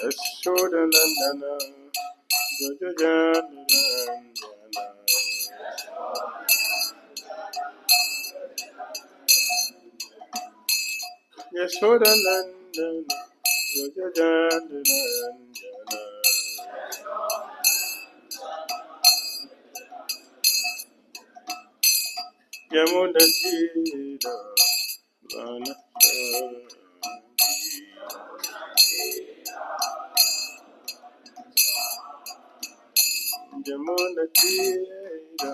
Yashodanandana Gajajanandana Yashodanandana Gajajanandana Yamunatira Yamunatira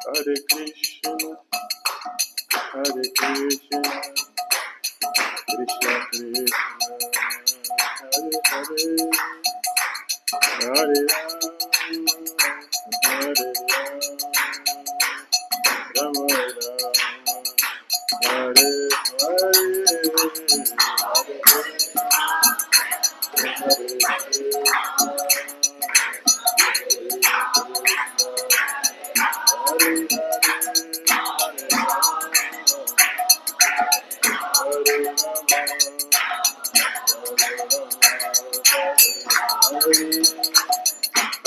Hare Krishna, Hare Krishna, Krishna Krishna, Hare Hare, Hare Rama, Hare Rama, Rama Rama,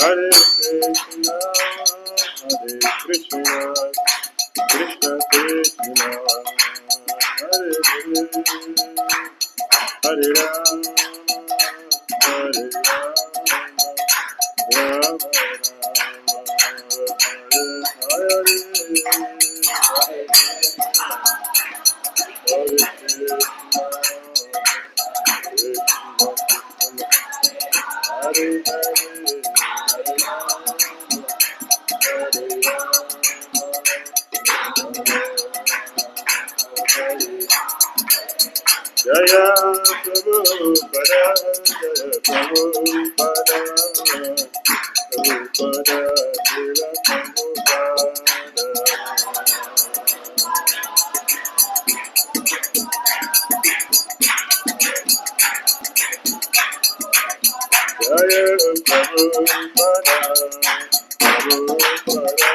Hare Hare, Hare Krishna, Krishna Krishna, Hare Hare, Hare Rama, Hare Rama, Rama Rama, Hare Hare, Hare Krishna, Hare Hare, Jaya Prabhupada, Jaya Prabhupada, Prabhupada, Dhira Prabhupada. Jaya Prabhupada, Prabhupada,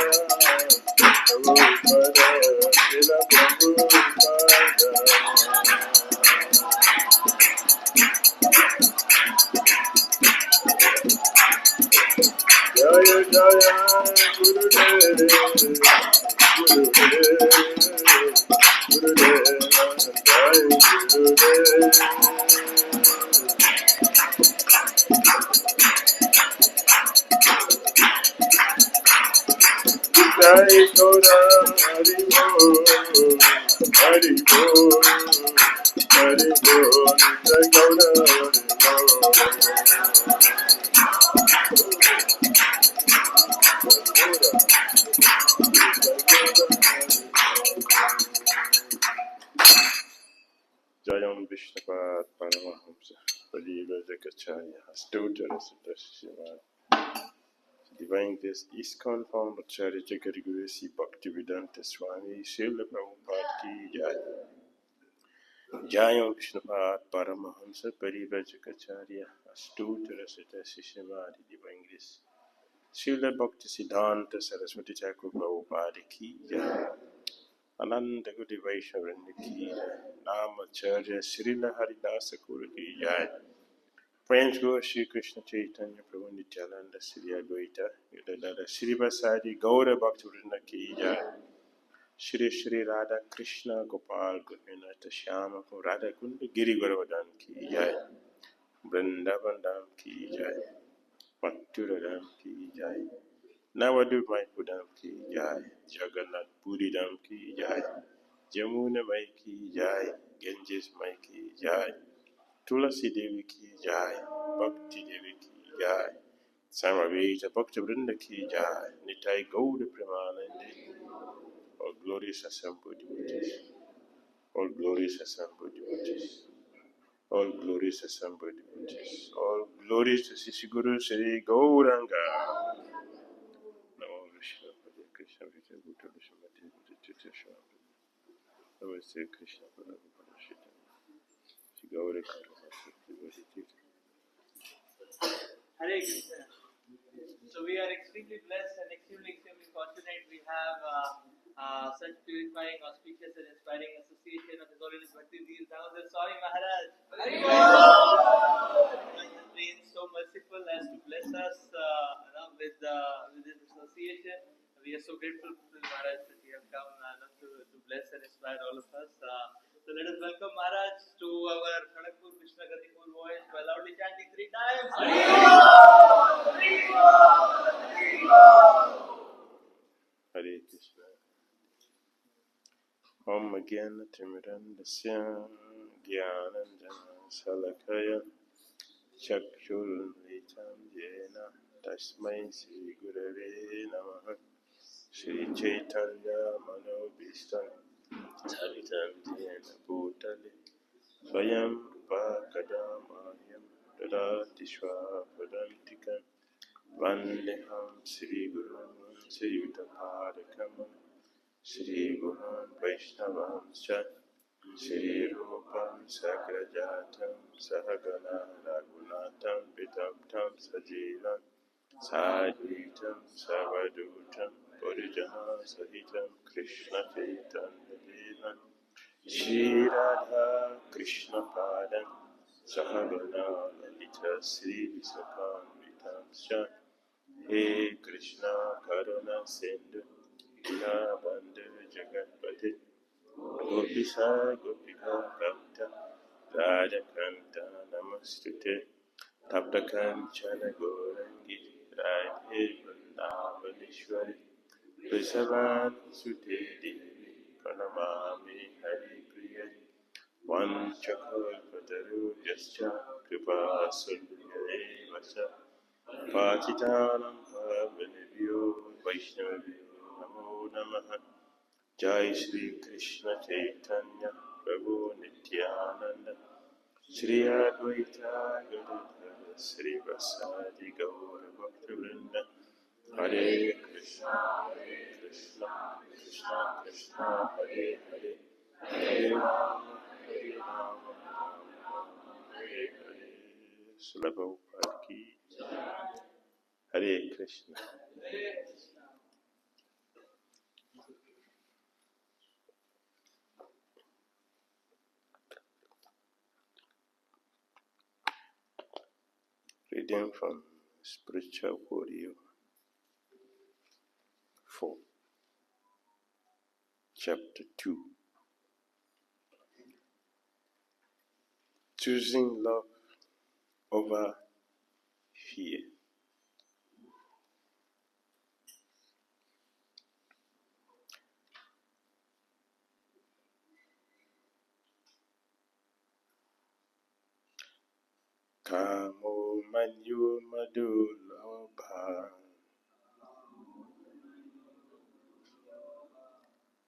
Prabhupada, Dhira Prabhupada. Jaya Jaya Gurudev, Gurudev, Gurudev, Jai Gurudev. Jai Gaura Hari Bol, Hari Bol, Hari Bol, Jai Gaura Hari Bol. Jayam Vishnupad Paramahamsa Padiva Jakacharya Astotra Seva. Divine Grace ISKCON Founder Acharya Jagari Guru Sri Bhaktivedanta Swami Srila Prabhupada Ki Jai. Jayam Vishnupad Paramahamsa Padiva Jakacharya Astotra Seva. Divine Grace Srila Bhakti Siddhanta Saraswati Thakur Prabhupada Ki Jai. Ananda Gudi Vaishnavrinda Ki Jai. Namacharya Srila Haridasa Kuru Ki Jai. Praise go Shri Krishna Chaitanya Prabhu Nityananda Sri Advaita Gadadara Sri Vasadi Gaura Bhaktivinoda Ki Jai. Shri Shri Radha Krishna Gopal Govinata Shyama Radha Kunda Giri Garavadhan Ki Jai. Vrindavan Dham Ki Jai. Mathura Dham Ki Jai. Navadu Mayapur Dham Ki Jai. Jagannath Puri Dham Ki Jai. Jamuna Mai Ki Jai. Ganges Mai Ki Jai. Tulasi Devi Ki Jai. Bhakti Devi Ki Jai. Samaveta Bhakti Vrinda Ki Jai. Nitai Gauda Premanande. All glorious assembled devotees. All glorious assembled devotees. All glorious assembled devotees. All glorious to Sisi Guru Sri Gauranga. Namo Vishnu Pada Krishna Vishnu Namaste Krishna Prabhupada Shita. Gauri Karma Hare Krishna. So we are extremely blessed and extremely fortunate. We have such purifying, auspicious and inspiring association of His Holiness Bhakti Dhira Swami Maharaj. He has been so merciful as to bless us with this association. We are so grateful to Maharaj that he has come to bless and inspire all of us. So let us welcome Maharaj to our Kharagpur Krishna Gatipur voice by loudly chanting 3 times. Hare Krishna. Om Gyana Timirandasya Gyananjana Salakaya Chakshurunritam Jena Tasmai Sri Gurave Namaha Sri Chaitanya Manobhistam Saritam Jena Bhutale Swayam Pakadamayam Dadati Swapadantikam Vandeham Sri Gurun Sri Vitaparakam Sri Gurun Vaishnavam Shri Rupam Sagrajatam Sahagana Raghunatam Vitamtam Sajivam Sadvitam Savadutam Purijana Sahitam Krishna Chaitanya Shri Radha Krishna Padam Sahagana Lalita Sri Visakam Vitam He Krishna Karuna Sindhu Dina Bandhu Jagatpati Gopisa Gopika Bhakta Radhakanta Namastute Taptakanchana Gorangi Radhe Vrindavaneshwari Vrishabhan Sute Devi Pranamami Hari Priya Vanchakalpataru Yascha Kripa Sundhya Vasha Patitanam Pavanebhyo Vaishnavyo Namo Namaha Jai Shri Krishna Chaitanya Prabhu Nityananda Shri Advaita Gadadhara Shri Vasadi Gaura Bhaktivinoda Hare Krishna Krishna Krishna Hare Hare Hare Rama Hare Hare Srila Prabhupada Ki Hare Krishna. Reading from Spiritual Warrior 4, Chapter 2. Choosing love over fear. Kamo manyu madulabha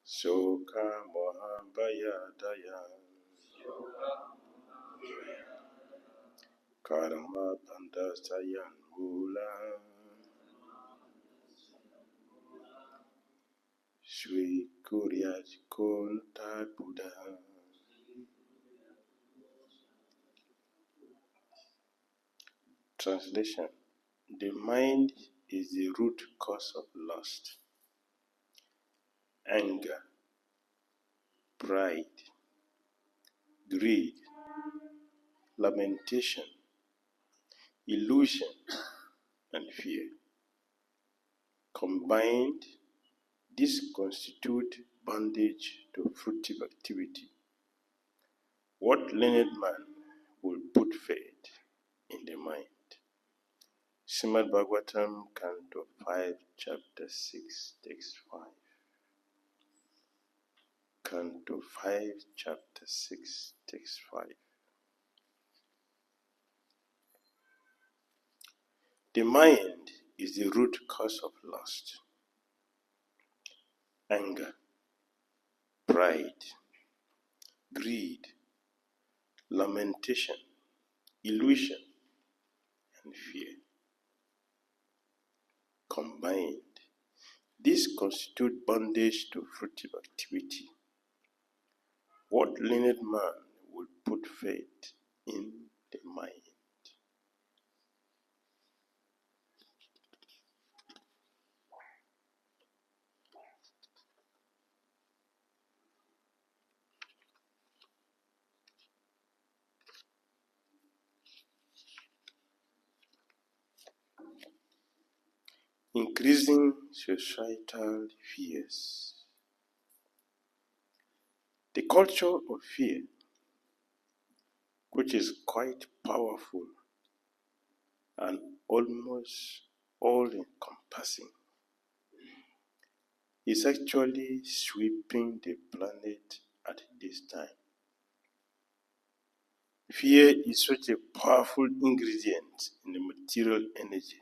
Soka mohabhayadaya Karma bandasayan mula Sri Kuryaj Kunta Buddha. Translation. The mind is the root cause of lust, anger, pride, greed, lamentation, illusion, and fear. Combined, these constitute bondage to fruitive activity. What learned man will put faith in the mind? Srimad Bhagavatam, Canto 5, Chapter 6, Text 5. Canto 5, Chapter 6, Text 5. The mind is the root cause of lust, anger, pride, greed, lamentation, illusion, and fear. Combined, these constitute bondage to fruitive activity. What learned man would put faith in the mind? Increasing societal fears. The culture of fear, which is quite powerful and almost all-encompassing, is actually sweeping the planet at this time. Fear is such a powerful ingredient in the material energy.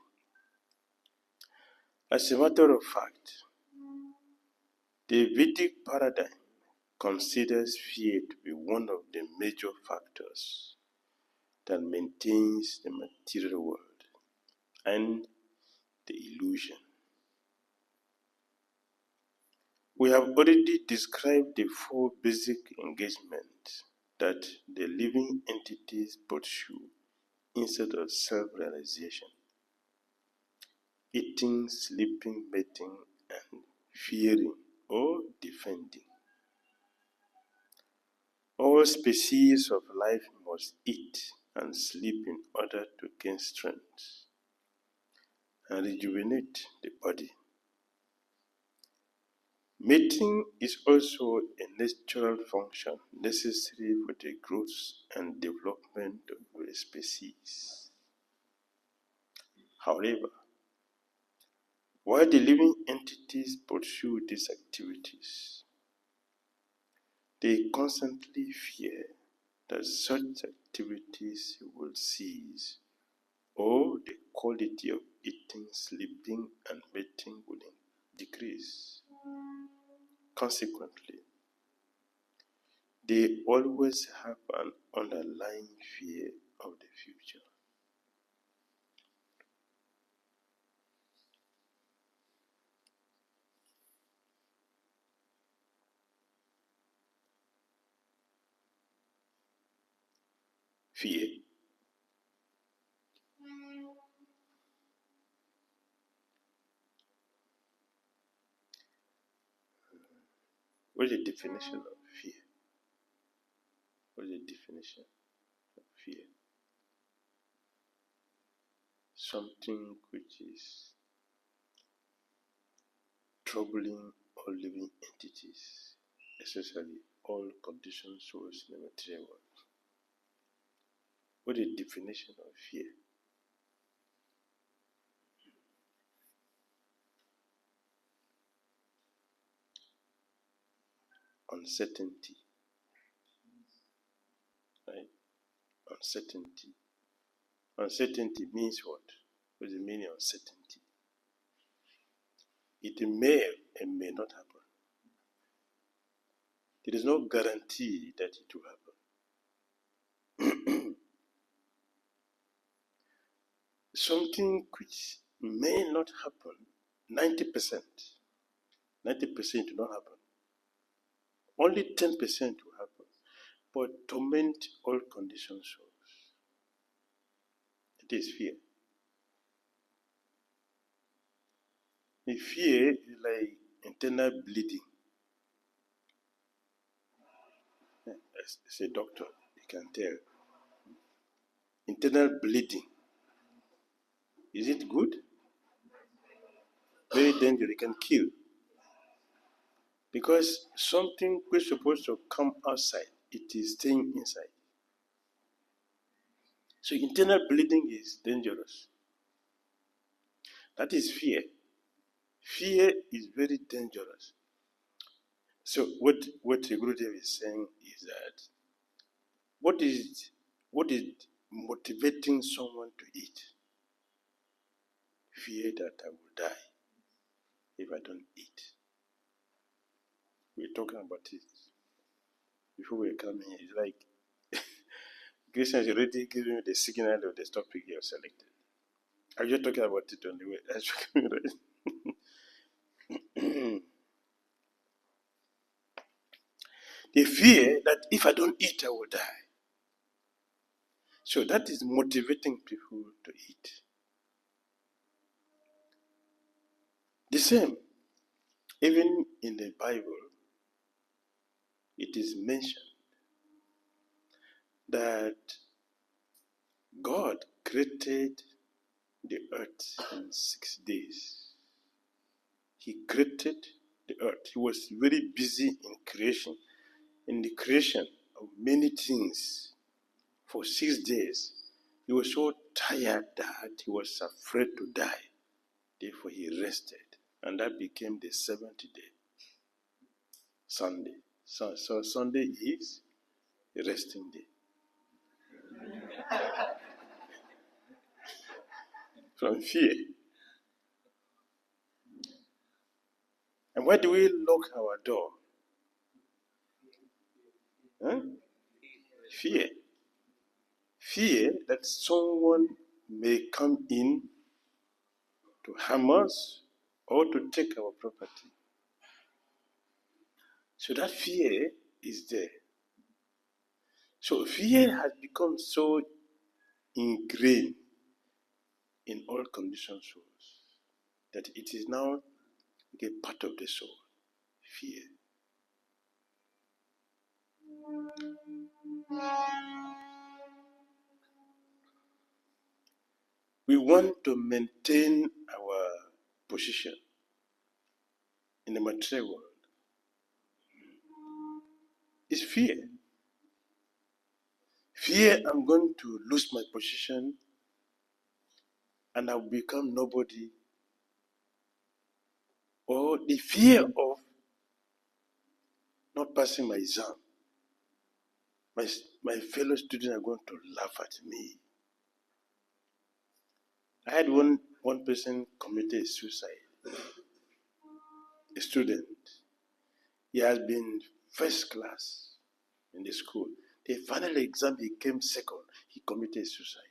As a matter of fact, the Vedic paradigm considers fear to be one of the major factors that maintains the material world and the illusion. We have already described the four basic engagements that the living entities pursue instead of self-realization: eating, sleeping, mating, and fearing or defending. All species of life must eat and sleep in order to gain strength and rejuvenate the body. Mating is also a natural function necessary for the growth and development of a species. However, while the living entities pursue these activities, they constantly fear that such activities will cease, or the quality of eating, sleeping, and mating will decrease. Consequently, they always have an underlying fear of the future. Fear. What is the definition of fear? What is the definition of fear? Something which is troubling all living entities, especially all conditioned souls in the material world. What is the definition of fear? Uncertainty. Right? Uncertainty. Uncertainty means what? What is the meaning of uncertainty? It may and may not happen. There is no guarantee that it will happen. Something which may not happen, 90%. 90% will not happen. Only 10% will happen. But torment all conditioned souls. It is fear. The fear is like internal bleeding. As a doctor, you can tell. Internal bleeding. Is it good? Very dangerous. It can kill. Because something which is supposed to come outside, it is staying inside. So internal bleeding is dangerous. That is fear. Fear is very dangerous. So what the Gurudev is saying is that what is motivating someone to eat? Fear that I will die if I don't eat. We're talking about it before we come here. It's like Krishna is already giving you the signal of the topic you have selected. Are you talking about it on the way? They fear that if I don't eat, I will die. So that is motivating people to eat. The same, even in the Bible, it is mentioned that God created the earth in 6 days. He created the earth. He was very busy in creation, in the creation of many things for 6 days. He was so tired that he was afraid to die. Therefore, he rested. And that became the 7th day, Sunday. So Sunday is a resting day. From fear. And why do we lock our door? Huh? Fear. Fear that someone may come in to harm us or to take our property. So that fear is there. So fear has become so ingrained in all conditioned souls that it is now a part of the soul. Fear. We want to maintain our position in the material world. It's fear. Fear I'm going to lose my position and I'll become nobody. Or the fear of not passing my exam. My fellow students are going to laugh at me. I had one person committed suicide, a student. He has been first class in the school. The final exam, he came second. He committed suicide.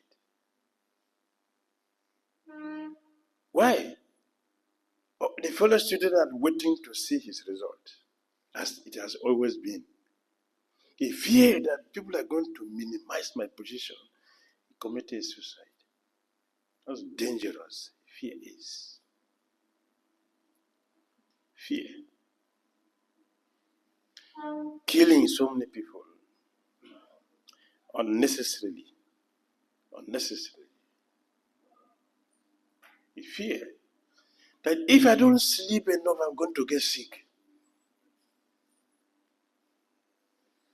Why? Oh, the fellow students are waiting to see his result, as it has always been. He feared that people are going to minimize my position. He committed suicide. That's dangerous. Fear is. Fear. Killing so many people unnecessarily. We fear that if I don't sleep enough, I'm going to get sick.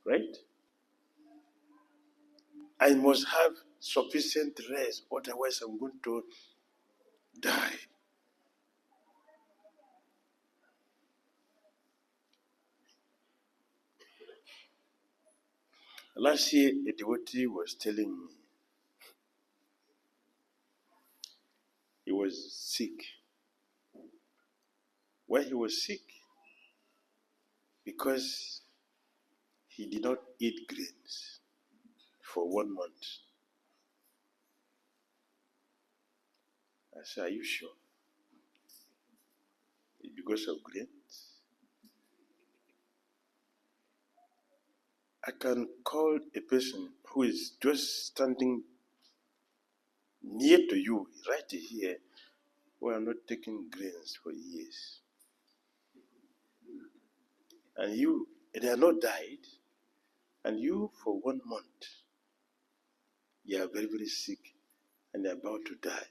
Right? I must have sufficient rest, otherwise I'm going to die. Last year, a devotee was telling me he was sick. Why he was sick? Because he did not eat grains for 1 month. I said, are you sure? It's because of grains? I can call a person who is just standing near to you, right here, who are not taking grains for years. And you, they are not died, and you for 1 month, you are very, very sick, and they are about to die,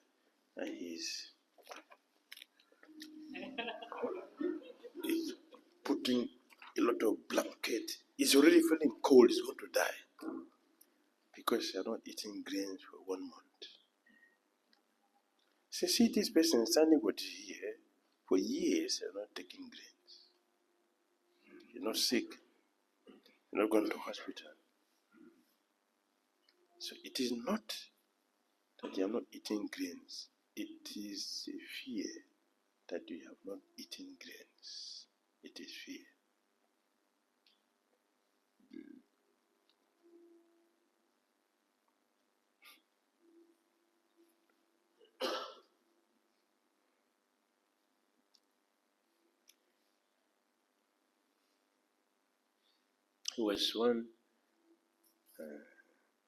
and he's putting a lot of blanket. He's already feeling cold, he's going to die, because you are not eating grains for 1 month. So see this person standing with you here, for years you're not taking grains. You're not sick. You're not going to hospital. So it is not that you are not eating grains. It is a fear that you have not eaten grains. It is fear. was one,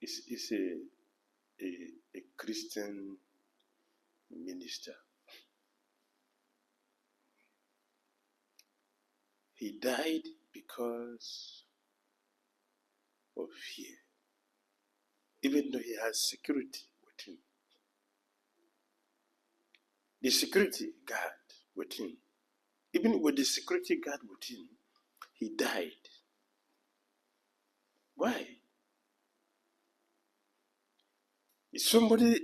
is a Christian minister. He died because of fear, even though he has security with him. The security guard with him, even with the security guard with him, he died. Why? Somebody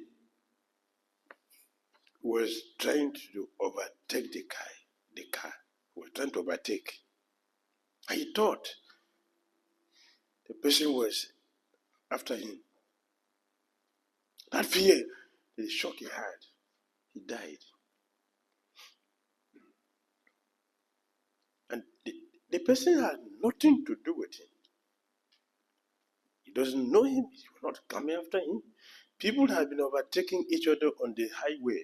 was trying to overtake the car was trying to overtake. I thought the person was after him. That fear, the shock he had, he died. And the person had nothing to do with him. He doesn't know him. He was not coming after him. People have been overtaking each other on the highway.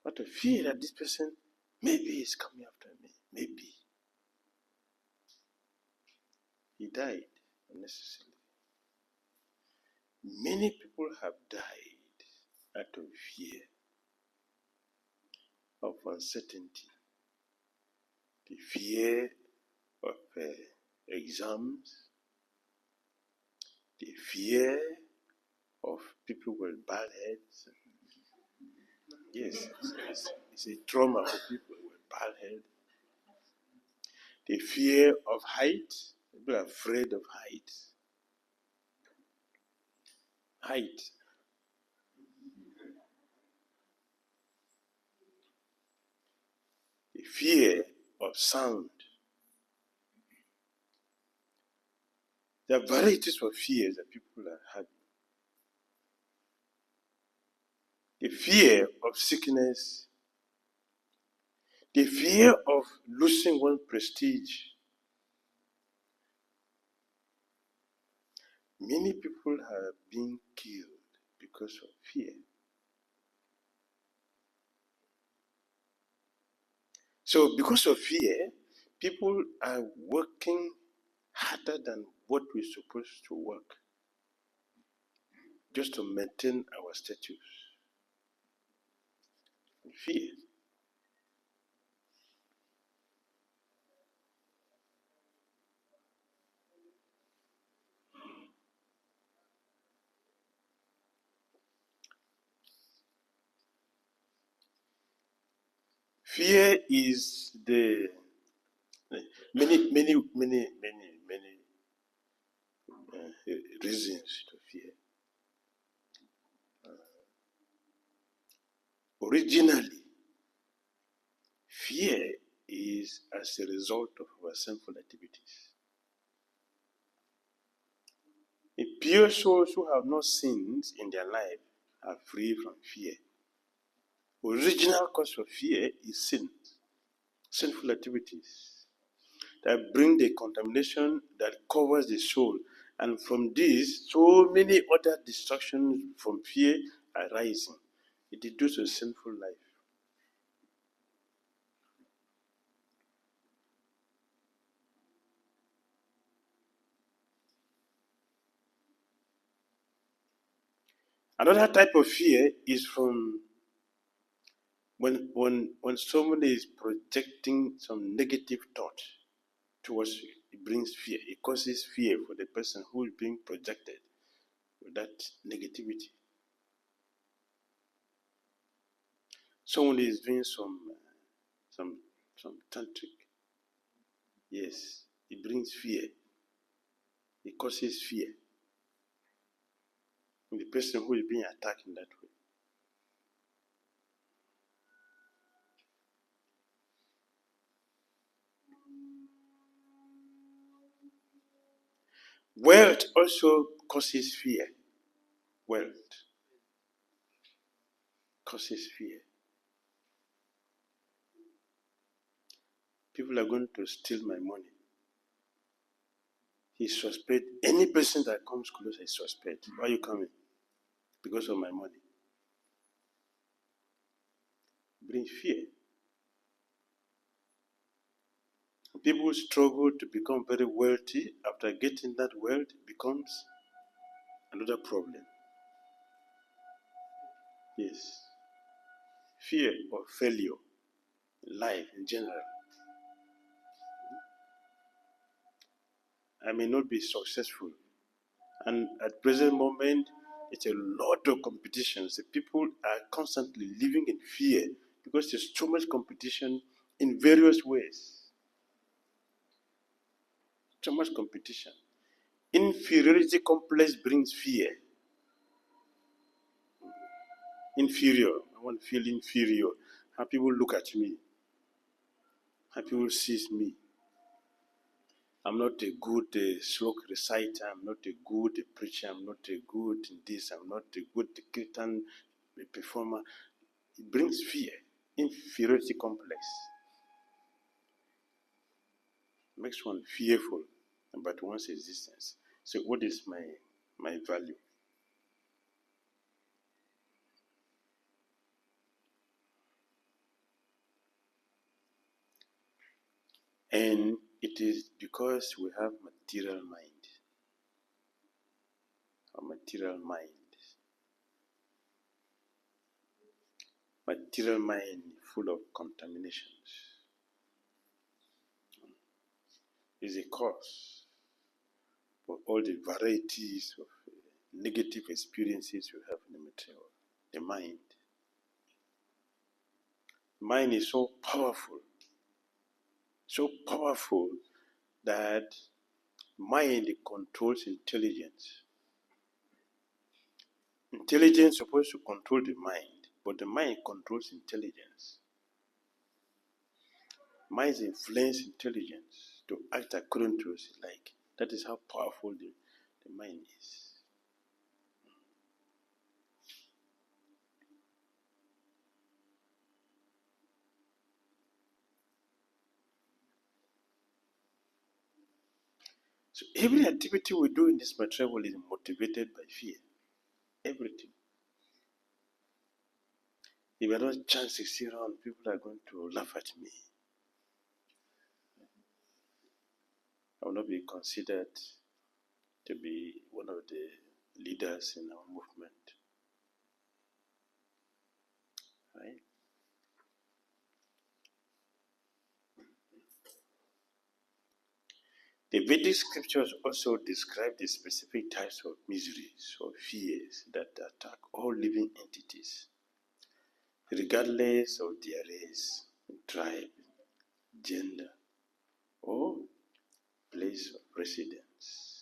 But the fear that this person maybe is coming after me. Maybe. He died unnecessarily. Many people have died out of fear, of uncertainty, the fear of exams, the fear of people with bad heads. Yes, it's a trauma for people with bad heads. The fear of height, people are afraid of height. Height. The fear of sound. There are varieties of fears that people are having. The fear of sickness, the fear of losing one's prestige. Many people are being killed because of fear. So because of fear, people are working harder than what we're supposed to work just to maintain our status. Fear. Fear is the many reasons to fear. Originally, fear is as a result of our sinful activities. The pure souls who have no sins in their life are free from fear. Original cause of fear is sin, sinful activities that bring the contamination that covers the soul. And from this, so many other destructions from fear are rising. It is due to a sinful life. Another type of fear is from when somebody is projecting some negative thought towards you. It brings fear. It causes fear for the person who is being projected with that negativity. Someone is doing some tantric. Yes, it brings fear. It causes fear in the person who is being attacked in that way. Wealth also causes fear. Wealth causes fear. People are going to steal my money. He suspect any person that comes close, I suspect. Why are you coming? Because of my money. Bring fear. People struggle to become very wealthy. After getting that wealth, it becomes another problem. Yes. Fear of failure, life in general. I may not be successful. And at present moment, it's a lot of competitions. The people are constantly living in fear because there's too much competition in various ways. Too much competition. Inferiority complex brings fear. Inferior. I want to feel inferior. How people look at me. How people see me. I'm not a good sloka reciter. I'm not a good preacher. I'm not a good this. I'm not a good kirtan performer. It brings fear, inferiority complex. Makes one fearful about one's existence. So what is my value? And it is because we have material mind. A material mind. Material mind full of contaminations is a cause for all the varieties of negative experiences we have in the material. The mind. Mind is so powerful that mind controls intelligence. Intelligence is supposed to control the mind, but the mind controls intelligence. Mind influence intelligence to act according to its like. That is how powerful the mind is. So every activity we do in this material world is motivated by fear. Everything. If I don't chance to see around, people are going to laugh at me. I will not be considered to be one of the leaders in our movement. Right? The Vedic scriptures also describe the specific types of miseries or fears that attack all living entities, regardless of their race, tribe, gender, or place of residence.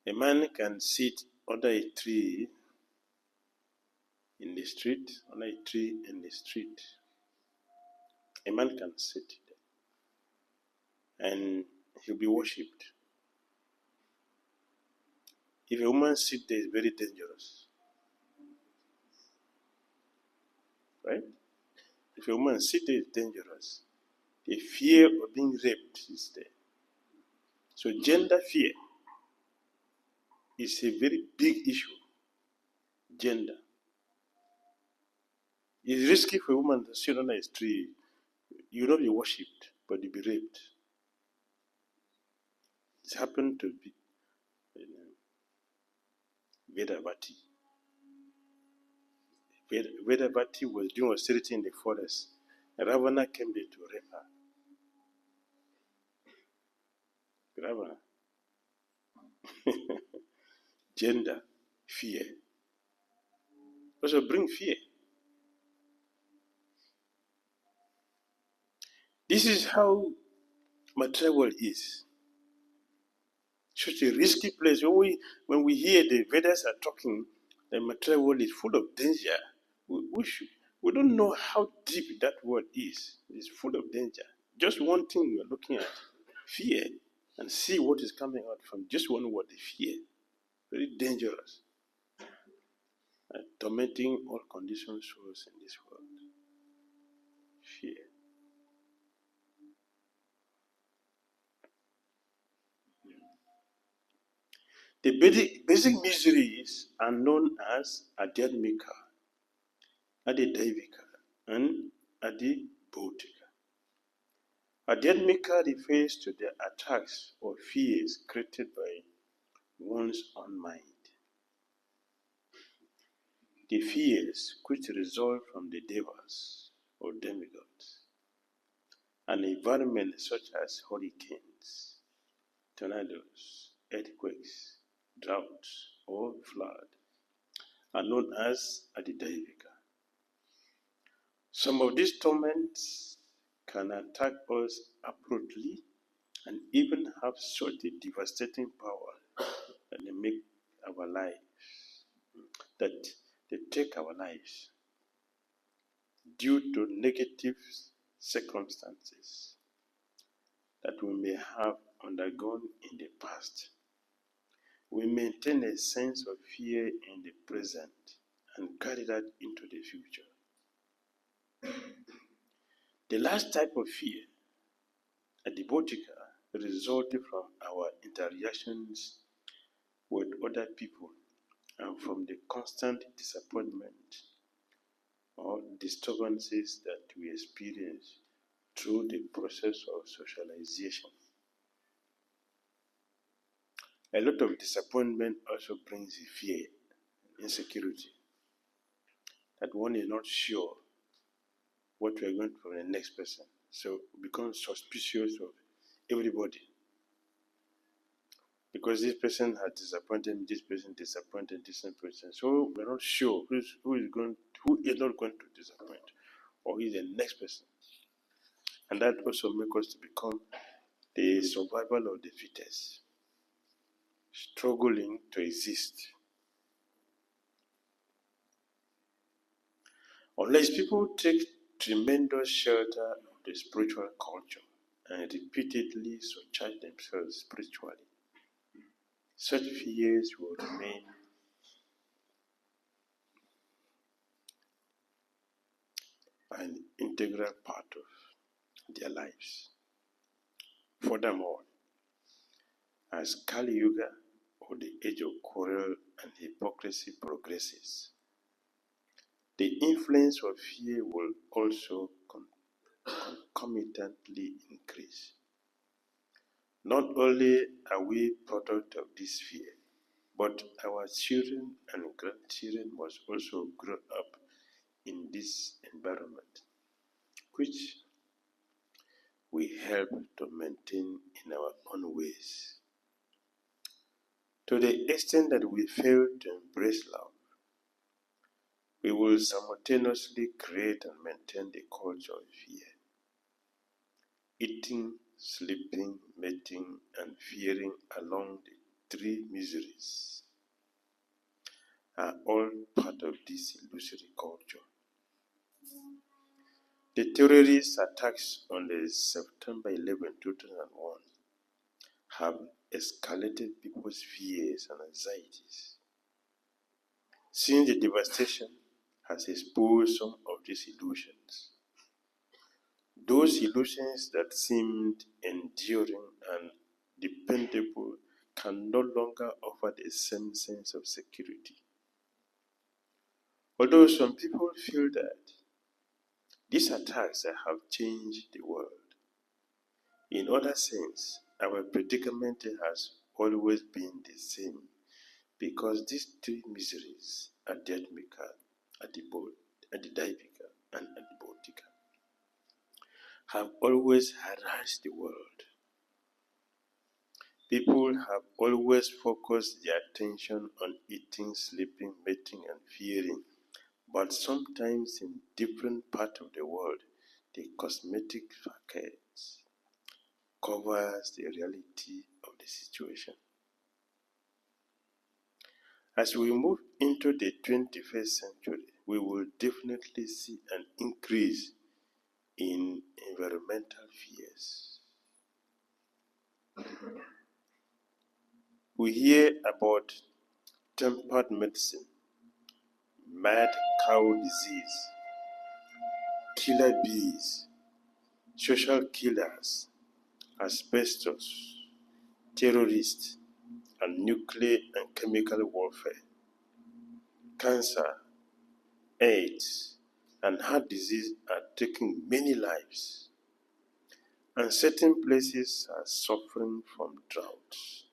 A man can sit under a tree in the street, under a tree in the street. A man can sit there and he'll be worshipped. If a woman sits there, it's very dangerous. Right? If a woman sits there, it's dangerous. The fear of being raped is there. So gender fear is a very big issue. Gender. It's risky for a woman to sit under a tree. You will not be worshipped, but you'll be raped. It's happened to be Vedavati. Vedavati was doing austerity in the forest. Ravana came there to rape her. Ravana. Gender, fear. Also bring fear. This is how material world is. Such a risky place. When we hear the Vedas are talking, the material world is full of danger. We don't know how deep that world is. It's full of danger. Just one thing we're looking at, fear, and see what is coming out from just one word, fear. Very dangerous. Tormenting all conditioned souls in this world. Fear. The basic miseries are known as Adhyatmika, Adhidevika, and Adhibhautika. Adhyatmika refers to the attacks or fears created by one's own mind. The fears which result from the devas or demigods, an environment such as hurricanes, tornadoes, earthquakes, droughts, or flood, are known as Adhidevika. Some of these torments can attack us abruptly and even have such a devastating power that they make our lives, that they take our lives due to negative circumstances that we may have undergone in the past. We maintain a sense of fear in the present and carry that into the future. The last type of fear, Adhibhautika, resulted from our interactions with other people and from the constant disappointment or disturbances that we experience through the process of socialization. A lot of disappointment also brings fear, insecurity, that one is not sure what we are going to from the next person. So become suspicious of everybody. Because this person has disappointed me, this person disappointed this person. So we're not sure who is not going to disappoint, or who is the next person. And that also makes us to become the survival of the fittest, struggling to exist. Unless people take tremendous shelter of the spiritual culture and repeatedly surcharge themselves spiritually, such fears will remain an integral part of their lives. Furthermore, as Kali Yuga, or the age of quarrel and hypocrisy, progresses, the influence of fear will also concomitantly increase. Not only are we product of this fear, but our children and grandchildren must also grow up in this environment, which we help to maintain in our own ways. To the extent that we fail to embrace love, we will simultaneously create and maintain the culture of fear. Eating, sleeping, mating, and fearing along the three miseries are all part of this illusory culture. The terrorist attacks on the September 11, 2001 have escalated people's fears and anxieties. Since the devastation has exposed some of these illusions, those illusions that seemed enduring and dependable can no longer offer the same sense of security. Although some people feel that these attacks have changed the world, in other sense, our predicament has always been the same, because these three miseries, Adhyatmika, Adhidevika, and Adhibhautika, have always harassed the world. People have always focused their attention on eating, sleeping, mating, and fearing, but sometimes in different parts of the world, the cosmetic facades covers the reality of the situation. As we move into the 21st century, we will definitely see an increase in environmental fears. We hear about tempered medicine, mad cow disease, killer bees, social killers, asbestos, terrorists, and nuclear and chemical warfare, cancer, AIDS, and heart disease are taking many lives. And certain places are suffering from droughts,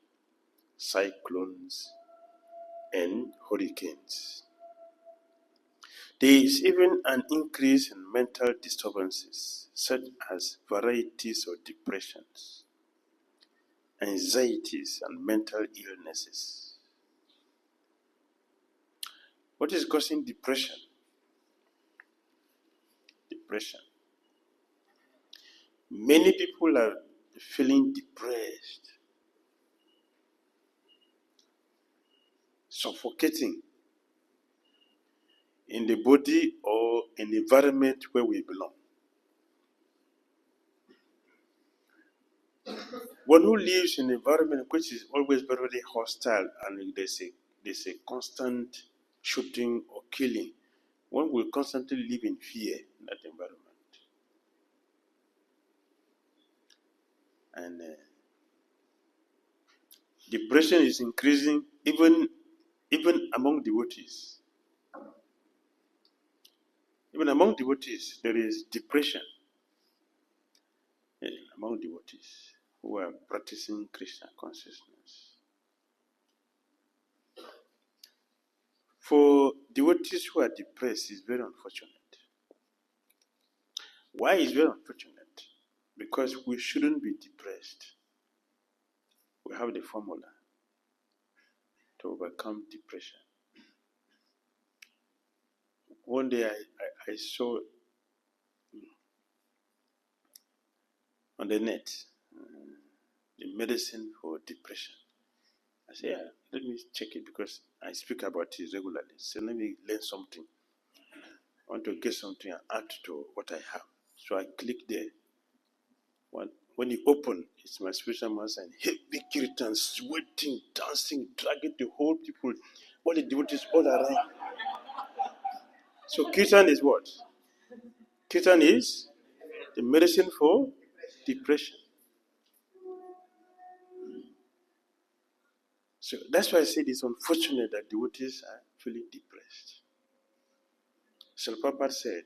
cyclones, and hurricanes. There is even an increase in mental disturbances, such as varieties of depressions, anxieties, and mental illnesses. What is causing depression? Depression. Many people are feeling depressed, suffocating in the body or in the environment where we belong. One who lives in an environment which is always very, very hostile and there's a constant shooting or killing, one will constantly live in fear in that environment. And depression is increasing even among devotees. Even among devotees, there is depression among devotees who are practicing Krishna consciousness. For devotees who are depressed, it's very unfortunate. Why is very unfortunate? Because we shouldn't be depressed. We have the formula to overcome depression. One day I saw on the net the medicine for depression. I said, yeah, let me check it because I speak about it regularly. So let me learn something. I want to get something and add to what I have. So I click there. When you open, it's my spiritual master and heavy kirtan, sweating, dancing, dragging the whole people, all the devotees all around. So kirtan is what? Kirtan is the medicine for depression. So that's why I said it's unfortunate that devotees are feeling depressed. So Prabhupada said,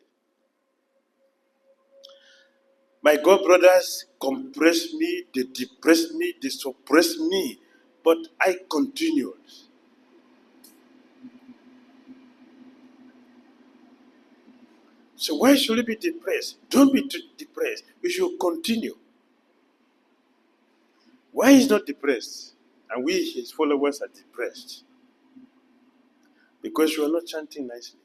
my God brothers compress me, they depress me, they suppress me, but I continued. So why should we be depressed? Don't be depressed. We should continue. Why is not depressed? And we, his followers, are depressed. Because you are not chanting nicely.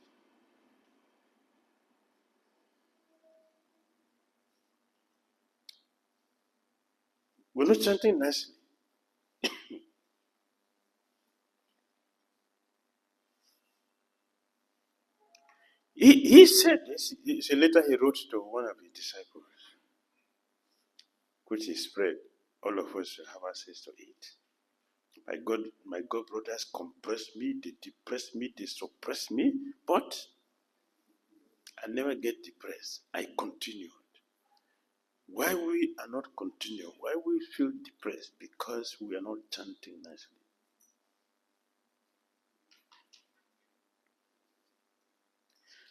We're not chanting nicely. He said this. It's a letter he wrote to one of his disciples, which he spread. All of us have access to it. My God brothers compress me, they depress me, they suppress me, but I never get depressed. I continued. Why we are not continuing? Why we feel depressed? Because we are not chanting nicely.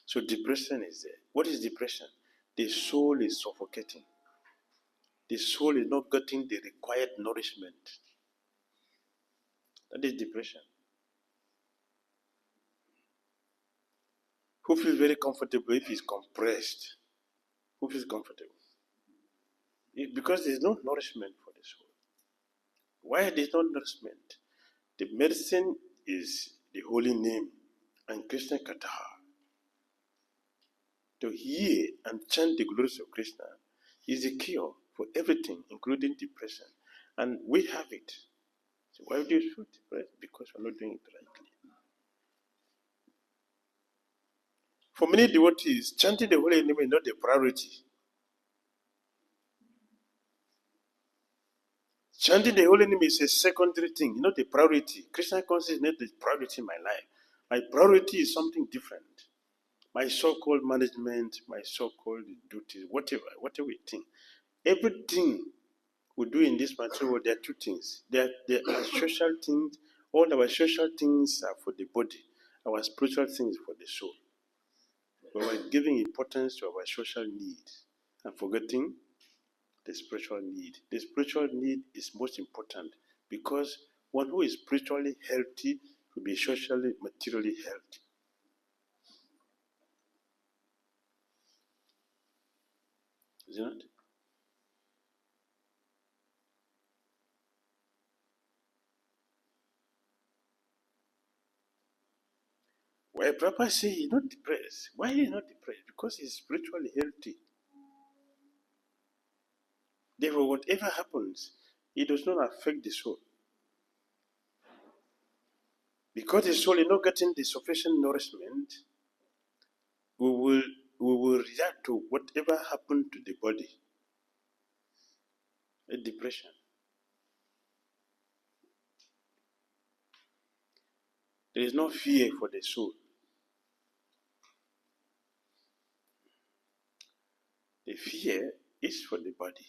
So depression is there. What is depression? The soul is suffocating. The soul is not getting the required nourishment. That is depression. Who feels very comfortable if he's compressed? Who feels comfortable? Because there's no nourishment for the soul. Why there's no nourishment? The medicine is the holy name and Krishna Katha. To hear and chant the glories of Krishna is a cure for everything, including depression. And we have it. So why do you feel depressed? Because we're not doing it rightly. For many devotees, chanting the holy name is not a priority. Chanting the holy name is a secondary thing, not a priority. Krishna consciousness is not the priority in my life. My priority is something different. My so-called management, my so-called duties, whatever we think. Everything we do in this material world, there are two things. There are social things. All our social things are for the body. Our spiritual things for the soul. But we're giving importance to our social needs and forgetting the spiritual need. The spiritual need is most important because one who is spiritually healthy will be socially, materially healthy. Is it not? Why Prabhupada say he's not depressed? Why is he not depressed? Because he's spiritually healthy. Therefore, whatever happens, it does not affect the soul. Because the soul is not getting the sufficient nourishment, we will react to whatever happened to the body. A depression. There is no fear for the soul. The fear is for the body.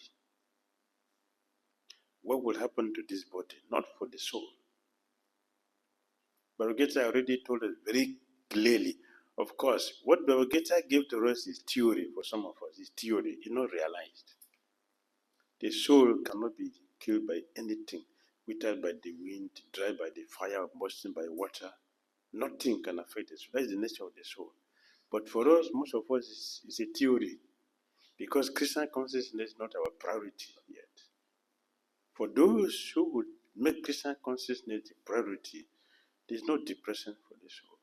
What will happen to this body, not for the soul. Bhagavad already told us very clearly. Of course, what Bhagavad gave to us is theory for some of us. It's theory, it's not realized. The soul cannot be killed by anything, withered by the wind, dried by the fire, or bursting by water. Nothing can affect the soul. That is the nature of the soul. But for us, most of us, it's a theory. Because Christian consciousness is not our priority yet. For those who would make Christian consciousness a priority, there is no depression for the soul.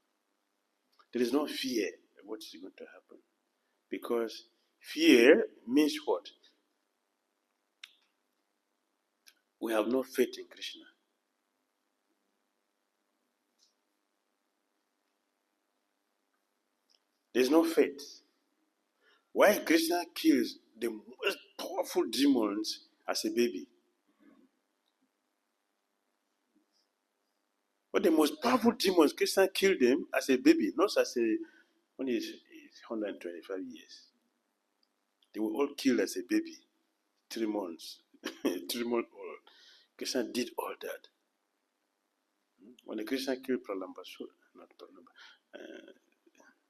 There is no fear of what is going to happen. Because fear means what? We have no faith in Krishna. There is no faith. Why Krishna kills the most powerful demons as a baby? But the most powerful demons, Krishna killed them as a baby, not as a, when he's 125 years. They were all killed as a baby, 3 months, 3 months old. Krishna did all that. When the Krishna killed Pralambasura, not Pralamba,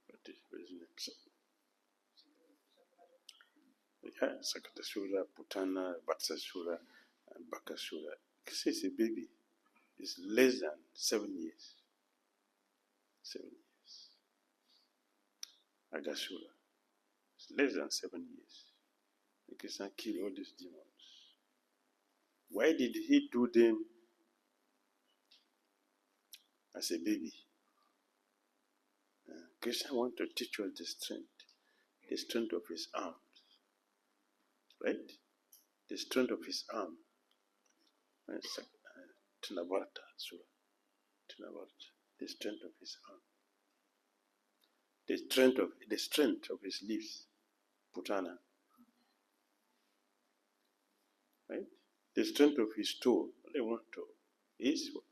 what is his name? Yeah, Sakatasura, Putana, Vatsasura, and Bakasura. Krishna is a baby. It's less than 7 years. 7 years. Agasura. It's less than 7 years. And Krishna killed all these demons. Why did he do them as a baby? Krishna wants to teach us the strength of his arm. Right? The strength of his arm. Tinavarta Sura. Tinavarta. The strength of his arm. The strength of his lips. Putana. Right? The strength of his toe. Only one toe. Is what?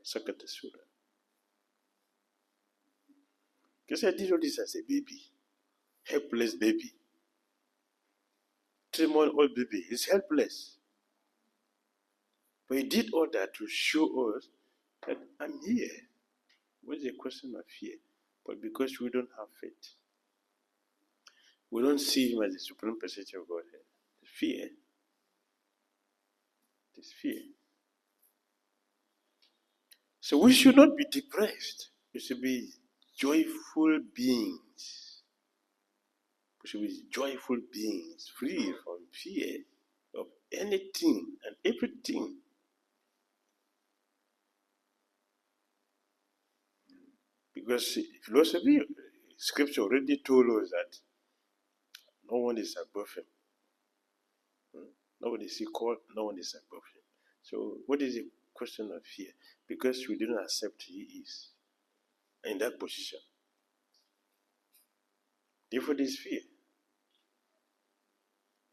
Sakata Sura. Because I did all this as a baby. Helpless baby. 3-month-old baby. He's helpless. But he did all that to show us that I'm here. What's the question of fear? But because we don't have faith, we don't see him as the supreme personality of Godhead. The fear. This fear. So we should not be depressed. We should be joyful beings. We should be joyful beings, free from fear of anything and everything. Because philosophy, scripture already told us that no one is above him. No one is equal, no one is above him. So what is the question of fear? Because we do not accept he is in that position. Therefore there is fear.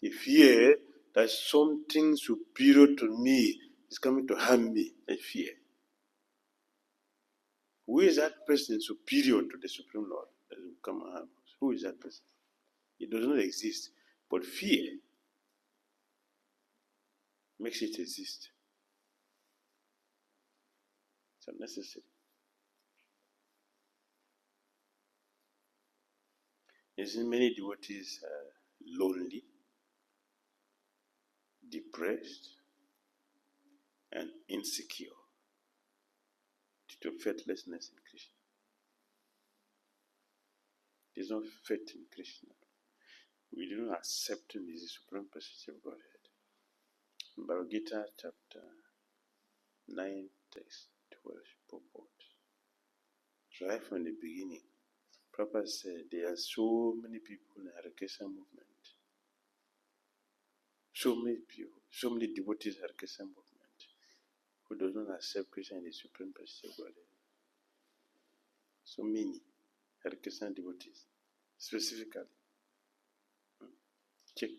The fear that something superior to me is coming to harm me, and fear. Who is that person superior to the Supreme Lord that will come and harm us? Who is that person? It does not exist. But fear makes it exist. It's unnecessary. You see, many devotees are lonely, depressed, and insecure due to faithlessness in Krishna. There's no faith in Krishna. We do not accept him as the supreme personality of Godhead. In Bhagavad Gita, chapter 9, text 12, purport. Right from the beginning, Prabhupada said there are so many people in the Hare Krishna movement. So many people, so many devotees in the Hare Krishna movement who do not accept Krishna as the supreme personality of Godhead. So many Hare Krishna devotees, specifically. Check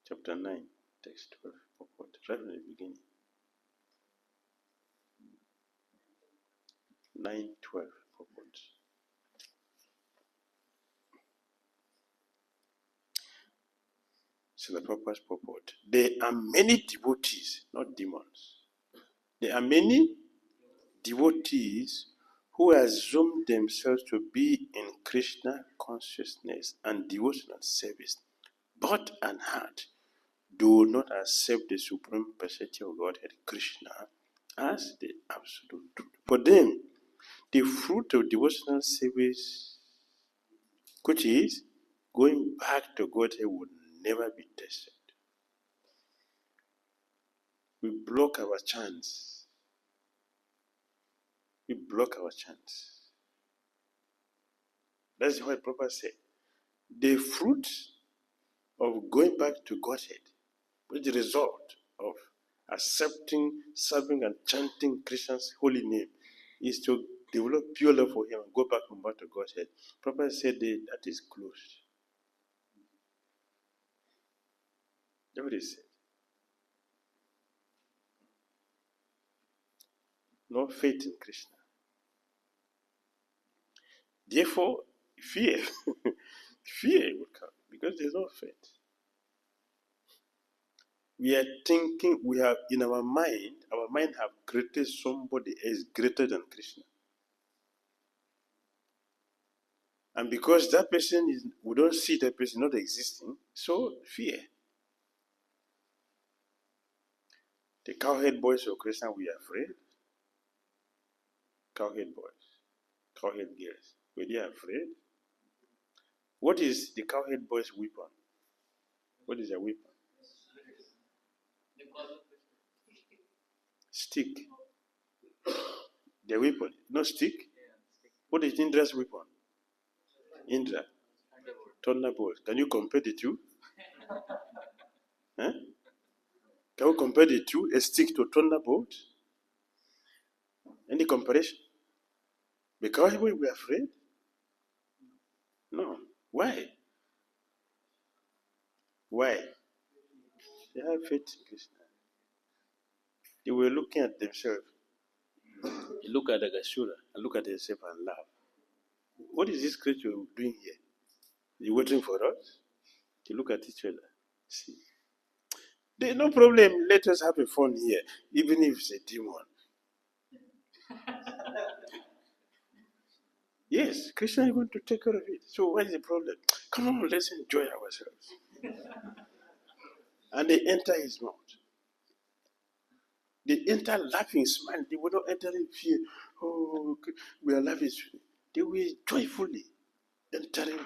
chapter 9, text 12, purport, right from the beginning. 9:12 purport. So the Prabhupada's purport. There are many devotees, not demons. There are many devotees who assume themselves to be in Krishna consciousness and devotional service, but at heart do not accept the supreme personality of Godhead, Krishna, as the absolute truth. For them, the fruit of devotional service, which is going back to Godhead, would never be tested. We block our chance. We block our chance. That's why Prabhupada said, the fruit of going back to Godhead, which is the result of accepting, serving, and chanting Krishna's holy name, is to develop pure love for him and go back to Godhead. Prabhupada said that is closed. That's what he said. No faith in Krishna. Therefore, fear, fear will come because there's no faith. We are thinking, we have in our mind have created somebody else greater than Krishna. And because that person we don't see that person not existing, so fear. The cowhead boys of Krishna, we are afraid. Cowhead boys, cowhead girls, were they afraid? What is the cowhead boys' weapon? What is their weapon? Stick. Their weapon, no stick. What is Indra's weapon? Indra. Thunderbolt. Can you compare the two? Huh? Can we compare the two? A stick to thunderbolt? Any comparison? Because we were afraid? No. Why? Why? They have faith in Krishna. They were looking at themselves. They look at the Gashura and look at themselves and laugh. What is this creature doing here? Is he waiting for us? They look at each other. See. There's no problem. Let us have a fun here, even if it's a demon. Yes, Krishna is going to take care of it. So what is the problem? Come on, let's enjoy ourselves. And they enter his mouth. They enter laughing, smiling. They will not enter in fear. Oh, we are laughing. They will joyfully entering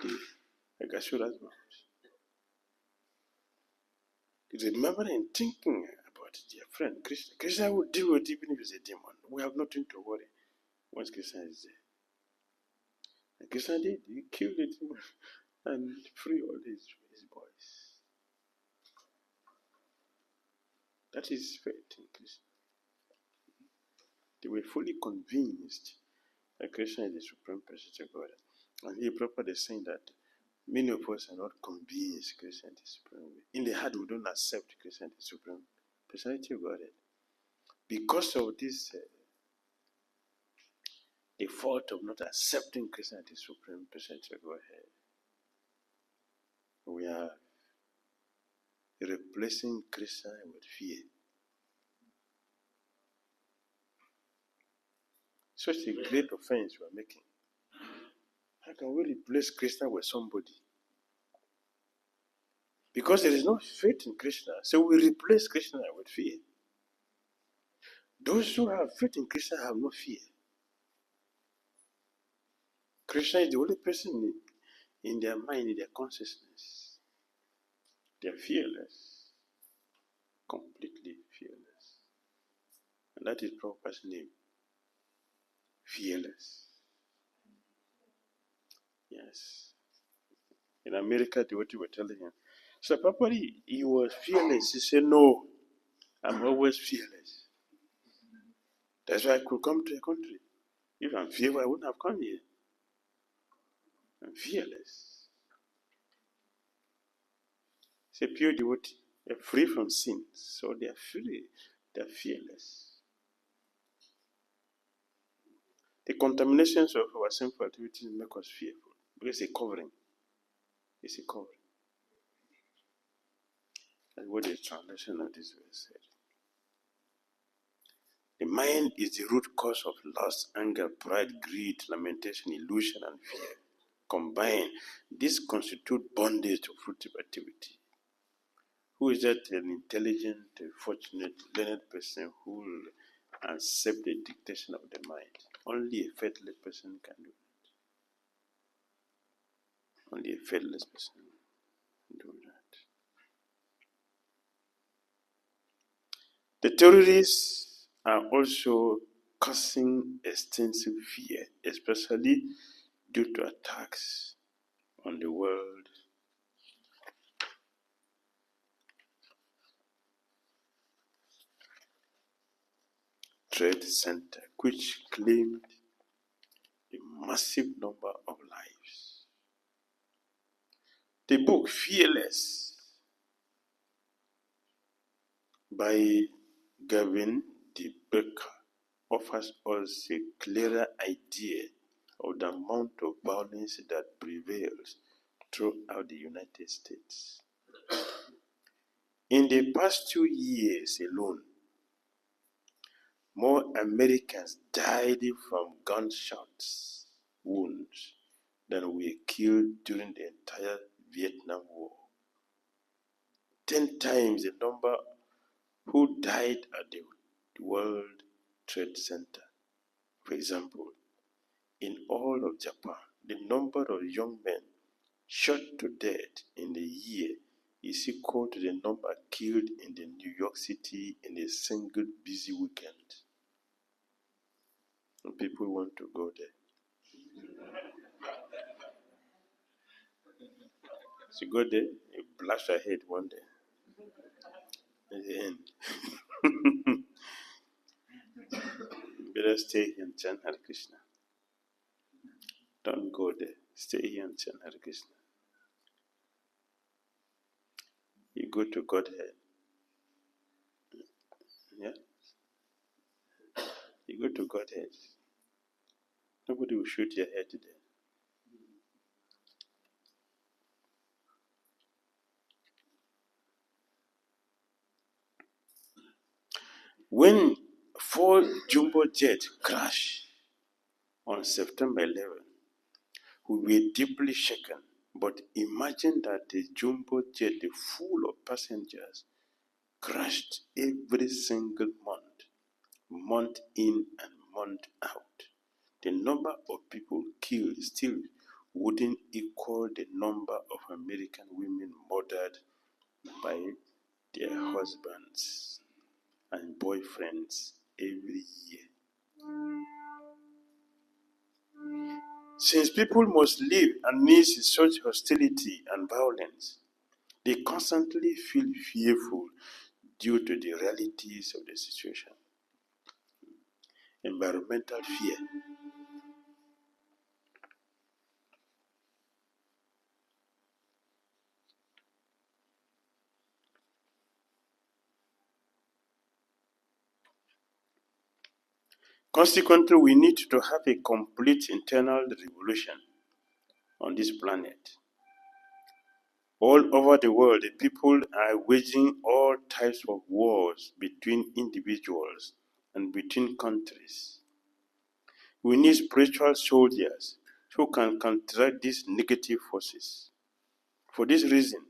the Gashura's mouth. Remembering and thinking about their friend Krishna. Krishna will deal with it even if it's a demon. We have nothing to worry once Krishna is there. And Krishna did. He killed the demon and free all his boys. That is faith in Krishna. They were fully convinced that Krishna is the supreme personality of God. And he properly saying that many of us are not convinced Krishna is the supreme. In the heart, we don't accept Krishna is the supreme personality of God. Because of this, the fault of not accepting Krishna as the supreme personality of Godhead, we have replacing Krishna with fear. Such a great offense we are making. How can we replace Krishna with somebody? Because there is no faith in Krishna, so we replace Krishna with fear. Those who have faith in Krishna have no fear. Krishna is the only person in their mind, in their consciousness. They are fearless, completely fearless. And that is Prabhupada's name, fearless. Yes. In America, the devotee were telling him, so Prabhupada, he was fearless. He said, no, I'm always fearless. That's why I could come to a country. If I'm fearful, I wouldn't have come here. I'm fearless. It's a pure devotee. They're free from sin. So they're free. They're fearless. The contaminations of our sinful activities make us fearful. Because it's a covering. It's a covering. That's what the translation of this verse said. The mind is the root cause of lust, anger, pride, greed, lamentation, illusion, and fear. Combined, this constitutes bondage to fruitive activity. Who is that an intelligent, fortunate, learned person who will accept the dictation of the mind? Only a faithless person can do that. Only a faithless person can do that. The terrorists are also causing extensive fear, especially due to attacks on the World Trade Center, which claimed a massive number of lives. The book Fearless by Gavin D. Becker offers us a clearer idea of the amount of violence that prevails throughout the United States. In the past 2 years alone, more Americans died from gunshots wounds than were killed during the entire Vietnam War. 10 times the number who died at the World Trade Center. For example, in all of Japan, the number of young men shot to death in a year is equal to the number killed in the New York City in a single busy weekend. And people want to go there. So go there, you blast your head one day. At the end. Better stay here and chant Hare Krishna. Don't go there. Stay here and chant Hare Krishna. You go to Godhead. Yeah? You go to Godhead. Nobody will shoot your head today. When 4 jumbo jets crashed on September 11, we were deeply shaken. But imagine that the jumbo jet full of passengers crashed every single month in and month out. The number of people killed still wouldn't equal the number of American women murdered by their husbands and boyfriends every year. Since people must live amidst such hostility and violence, they constantly feel fearful due to the realities of the situation. Environmental fear. Consequently, we need to have a complete internal revolution on this planet. All over the world, the people are waging all types of wars between individuals and between countries. We need spiritual soldiers who can counteract these negative forces. For this reason,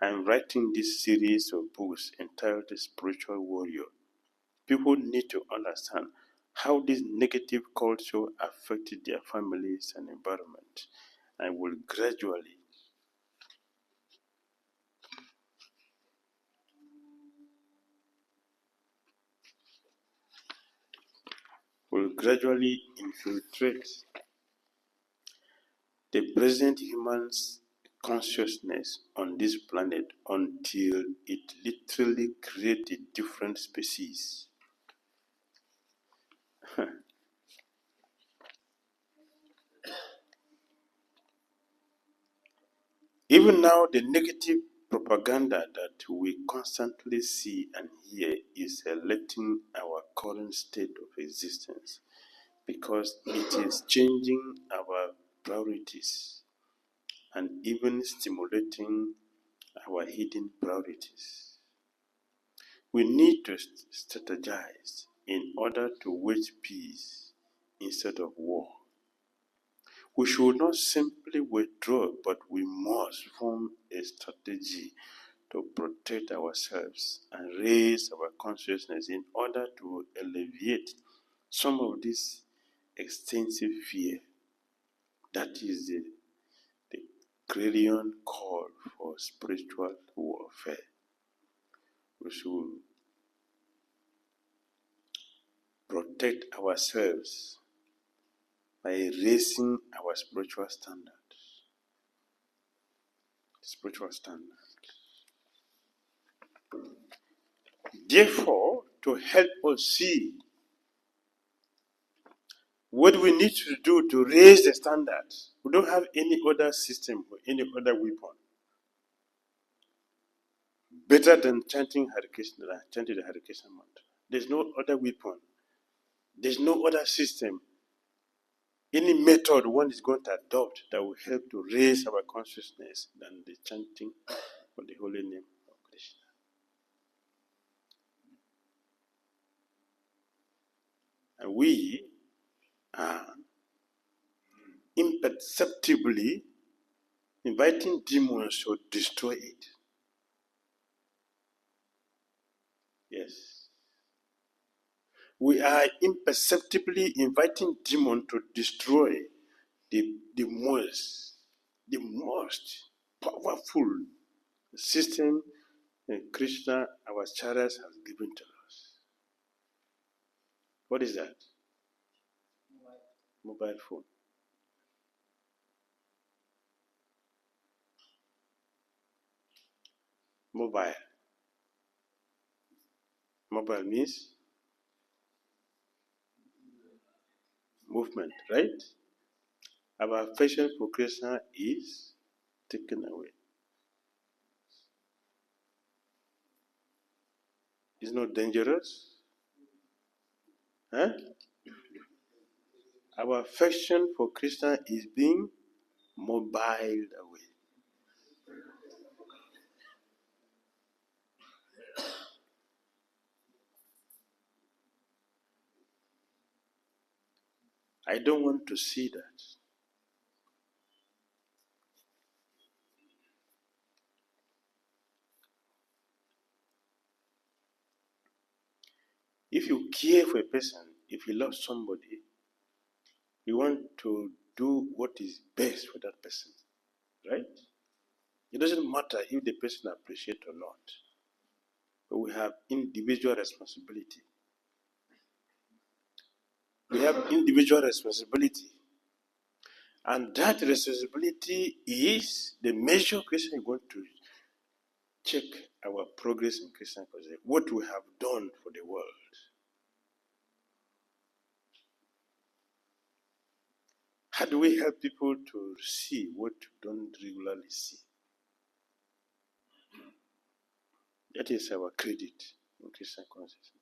I am writing this series of books entitled The Spiritual Warrior. People need to understand how this negative culture affected their families and environment, and will gradually infiltrate the present human's consciousness on this planet until it literally creates a different species. Even now, the negative propaganda that we constantly see and hear is electing our current state of existence because it is changing our priorities and even stimulating our hidden priorities. We need to strategize in order to wage peace instead of war. We should not simply withdraw, but we must form a strategy to protect ourselves and raise our consciousness in order to alleviate some of this extensive fear. That is the clarion call for spiritual warfare. We should protect ourselves by raising our spiritual standard. Spiritual standard. Therefore, to help us see what we need to do to raise the standards, we don't have any other system or any other weapon better than chanting Hare Krishna, chanting the Hare Krishna mantra. There's no other weapon. There's no other system, any method one is going to adopt that will help to raise our consciousness than the chanting of the holy name of Krishna. And we are imperceptibly inviting demons to destroy it. Yes. We are imperceptibly inviting demons to destroy the most powerful system Krishna, our acharyas, has given to us. What is that? Mobile phone. Mobile. Mobile means movement, right? Our affection for Krishna is taken away. It's not dangerous. Huh? Our affection for Krishna is being mobiled away. I don't want to see that. If you care for a person, if you love somebody, you want to do what is best for that person, right? It doesn't matter if the person appreciates or not. But we have individual responsibility. We have individual responsibility. And that responsibility is the measure Christian is going to check our progress in Christian consciousness, what we have done for the world. How do we help people to see what we don't regularly see? That is our credit in Christian consciousness.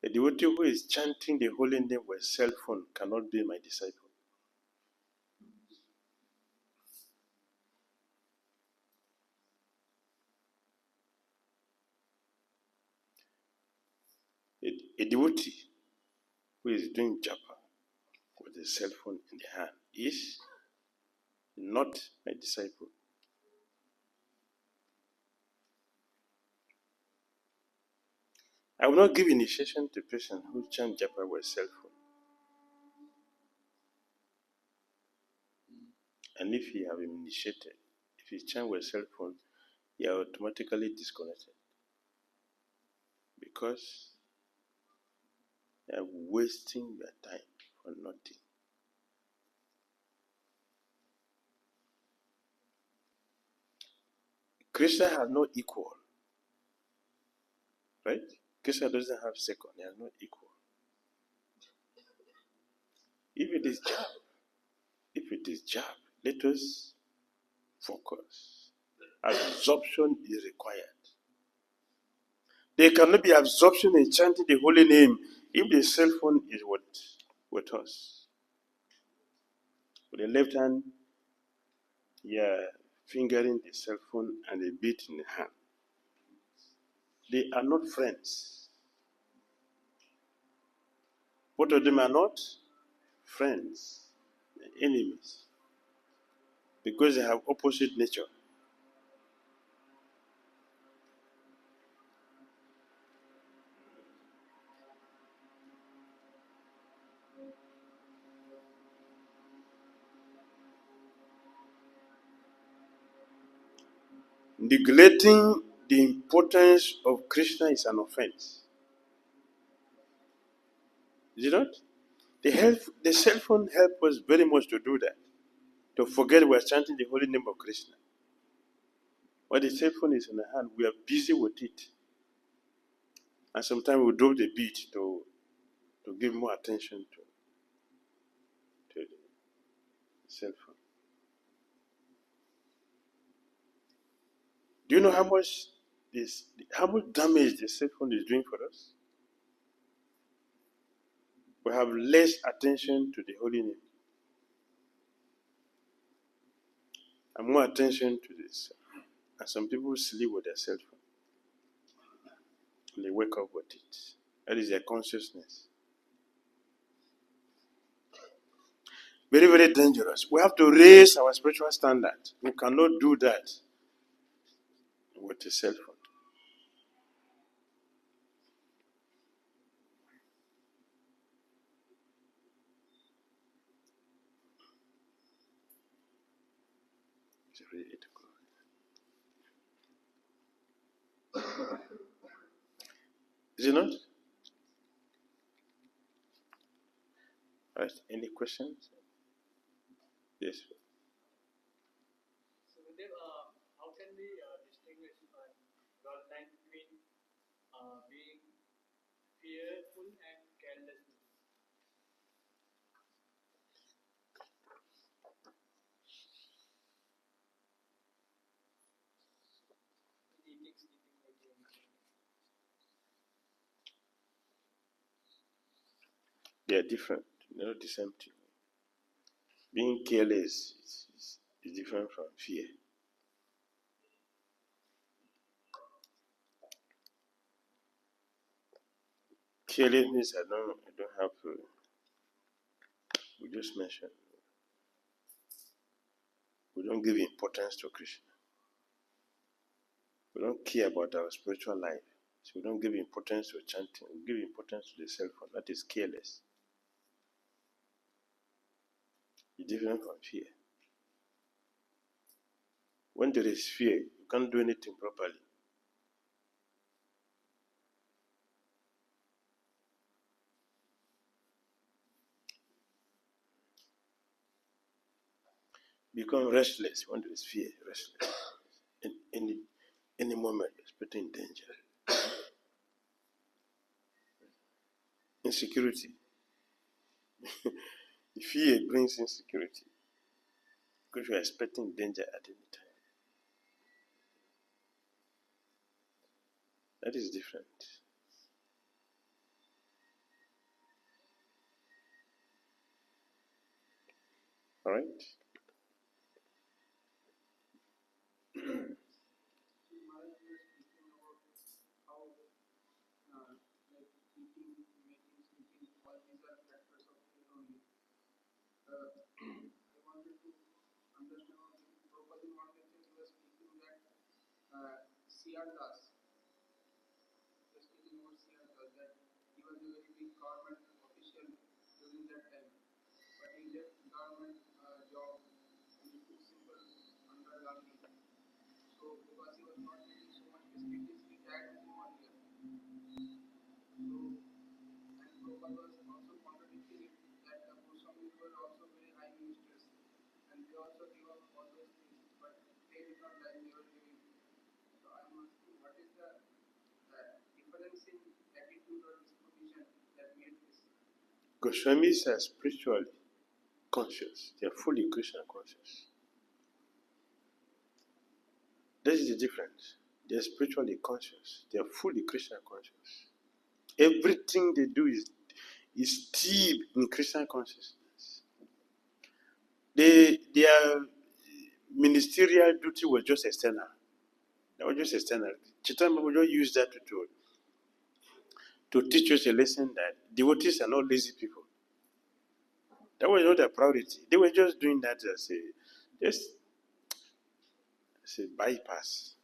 A devotee who is chanting the holy name with cell phone cannot be my disciple. A devotee who is doing japa with a cell phone in the hand is not my disciple. I will not give initiation to a person who chant japa with cell phone. And if he have been initiated, if he chant with cell phone, he are automatically disconnected. Because they are wasting their time for nothing. Krishna has no equal. Right? Krishna doesn't have second, he has no equal. If it is jab, let us focus. Absorption is required. There cannot be absorption in chanting the holy name if the cell phone is with us. With the left hand, you are fingering the cell phone and a bit in the hand. They are not friends. Both of them are not friends, they're enemies, because they have opposite nature. Neglecting the importance of Krishna is an offense. Is it not? The cell phone helps us very much to do that, to forget we are chanting the holy name of Krishna. When the cell phone is in the hand, we are busy with it. And sometimes we drop the beat to give more attention to the cell phone. Do you know how much damage the cell phone is doing for us? We have less attention to the holy name and more attention to this. And some people sleep with their cell phone. And they wake up with it. That is their consciousness. Very, very dangerous. We have to raise our spiritual standard. We cannot do that with a cell phone. It's really 8 o'clock. Is it not? Right. Any questions? Yes. So, how can we distinguish draw the line between being fearful and carelessness? Eating, sleeping, making. They are different. They're not the same thing. Being careless is different from fear. Carelessness, I don't have to. We just mentioned. We don't give importance to Krishna. We don't care about our spiritual life. So we don't give importance to chanting. We give importance to the cell phone. That is careless. It's different from fear. When there is fear, you can't do anything properly. Become restless when there is fear, restless. In any moment, you're putting danger. Insecurity. Fear brings insecurity because you are expecting danger at any time. That is different. All right? Goswamis are spiritually conscious. They are fully Krishna conscious. That is the difference. They are spiritually conscious. They are fully Krishna conscious. Everything they do is steeped in Krishna consciousness. Their ministerial duty was just external. That was just external. Chaitanya would just use that to teach us a lesson that devotees are not lazy people. That was not their priority. They were just doing that as a bypass.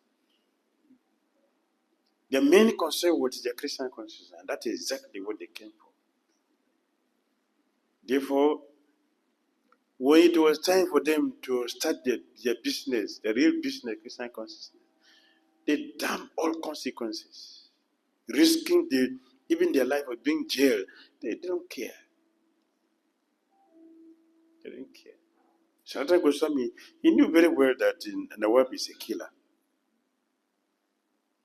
Their main concern was their Christian consciousness, and that is exactly what they came for. Therefore, when it was time for them to start their business, the real business, Christian consciousness, they damn all consequences, risking even their life of being jailed. They don't care. They didn't care. Sanatana Goswami, he knew very well that Nawab is a killer.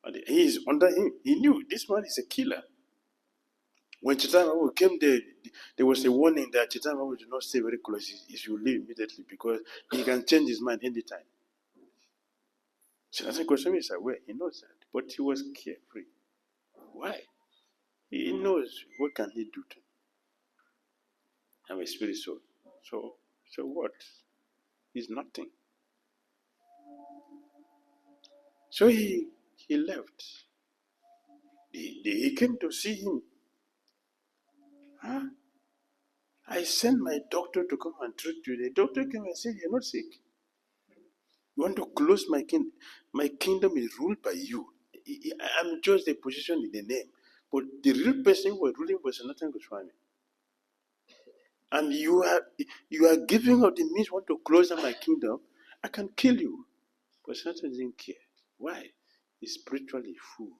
And he is under him. He knew this man is a killer. When Chaitanya Mahaprabhu came there was a warning that Chaitanya Mahaprabhu should not stay very close. He should leave immediately because he can change his mind anytime. Sanatana Goswami is aware. He knows that. But he was carefree. Why? He knows what can he do to him. I'm a spirit soul. So what? He's nothing. So he left. He came to see him. Huh? I sent my doctor to come and treat you. The doctor came and said, you're not sick. You want to close my kingdom? My kingdom is ruled by you. I'm just a position in the name. But the real person who was ruling was Sanatana Goswami. And you are giving up the means want to close down my kingdom. I can kill you. But Sanatana didn't care. Why? He's spiritually full.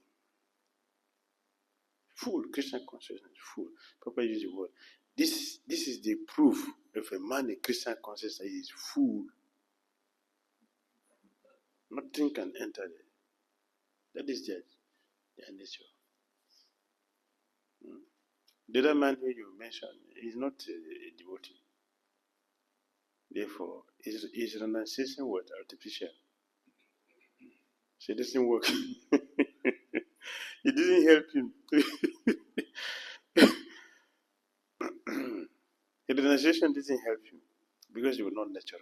Full. Krishna consciousness, full. Papa used the word. This is the proof of a man in Krishna consciousness is full. Nothing can enter there. That is their nature. The other man who you mentioned is not a devotee. Therefore, his renunciation was artificial. So it doesn't work. It didn't help him. The renunciation didn't help him because it was not natural.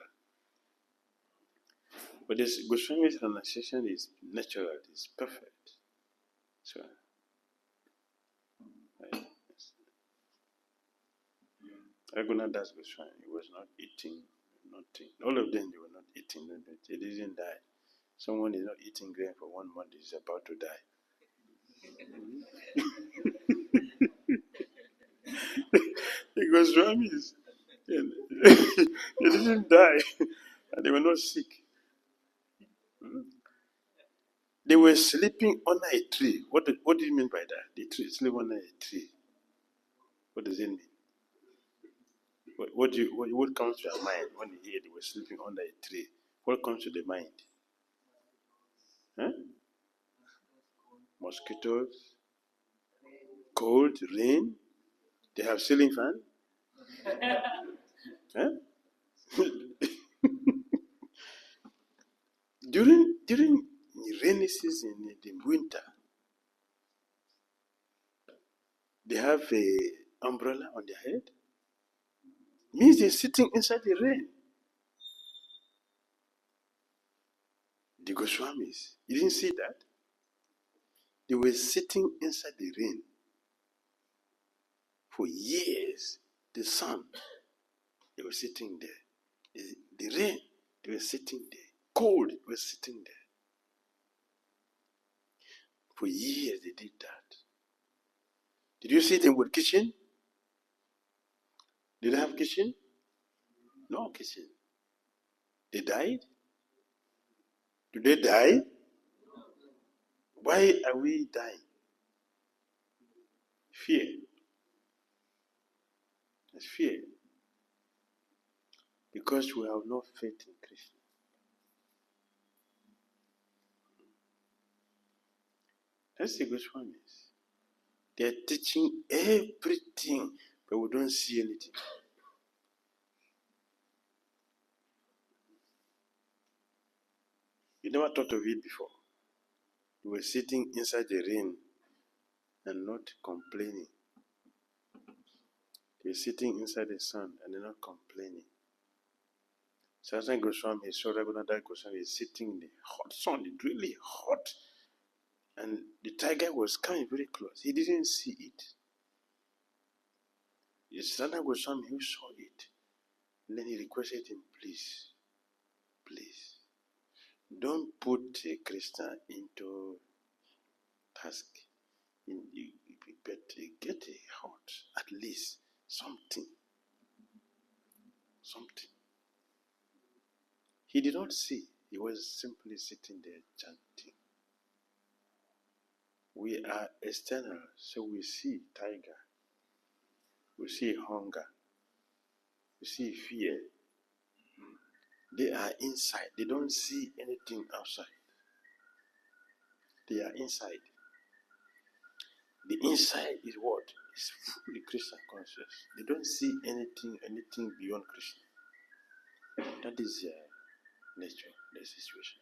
But this Goswami's renunciation is natural, it's perfect. So, Raghunath Das Goswami, he was not eating, nothing. All of them, they were not eating. They didn't die. Someone is not eating grain for 1 month, is about to die. The Goswamis, they didn't die, and they were not sick. They were sleeping under a tree. What do you mean by that? The tree, sleep under a tree. What does it mean? What comes to your mind when you hear they were sleeping under a tree? What comes to the mind? Huh? Mosquitoes, cold, rain. They have ceiling fan. Huh? During rainy season in the winter, they have a umbrella on their head. Means they're sitting inside the rain. The Goswamis, you didn't see that? They were sitting inside the rain for years. The sun, they were sitting there. The rain, they were sitting there. Cold, they were sitting there. For years they did that. Did you see them with kitchen? Did they have kitchen? No kitchen. They died? Do they die? Why are we dying? Fear. It's fear. Because we have no faith in Krishna. That's the Goswamis. They are teaching everything, but we don't see anything. You never thought of it before. You were sitting inside the rain and not complaining. You're sitting inside the sun and they're not complaining. Sasan Goswami, Swarabhananda Goswami is sitting in the hot sun, it's really hot. And the tiger was coming very close. He didn't see it. It's Sasan Goswami who saw it. And then he requested him, please, don't put Krishna into task. But get a heart, at least something. He did not see. He was simply sitting there chanting. We are external, so we see tiger. We see hunger. We see fear. They are inside. They don't see anything outside. They are inside. The inside is what? Is fully Krishna conscious. They don't see anything beyond Krishna. That is their nature, their situation.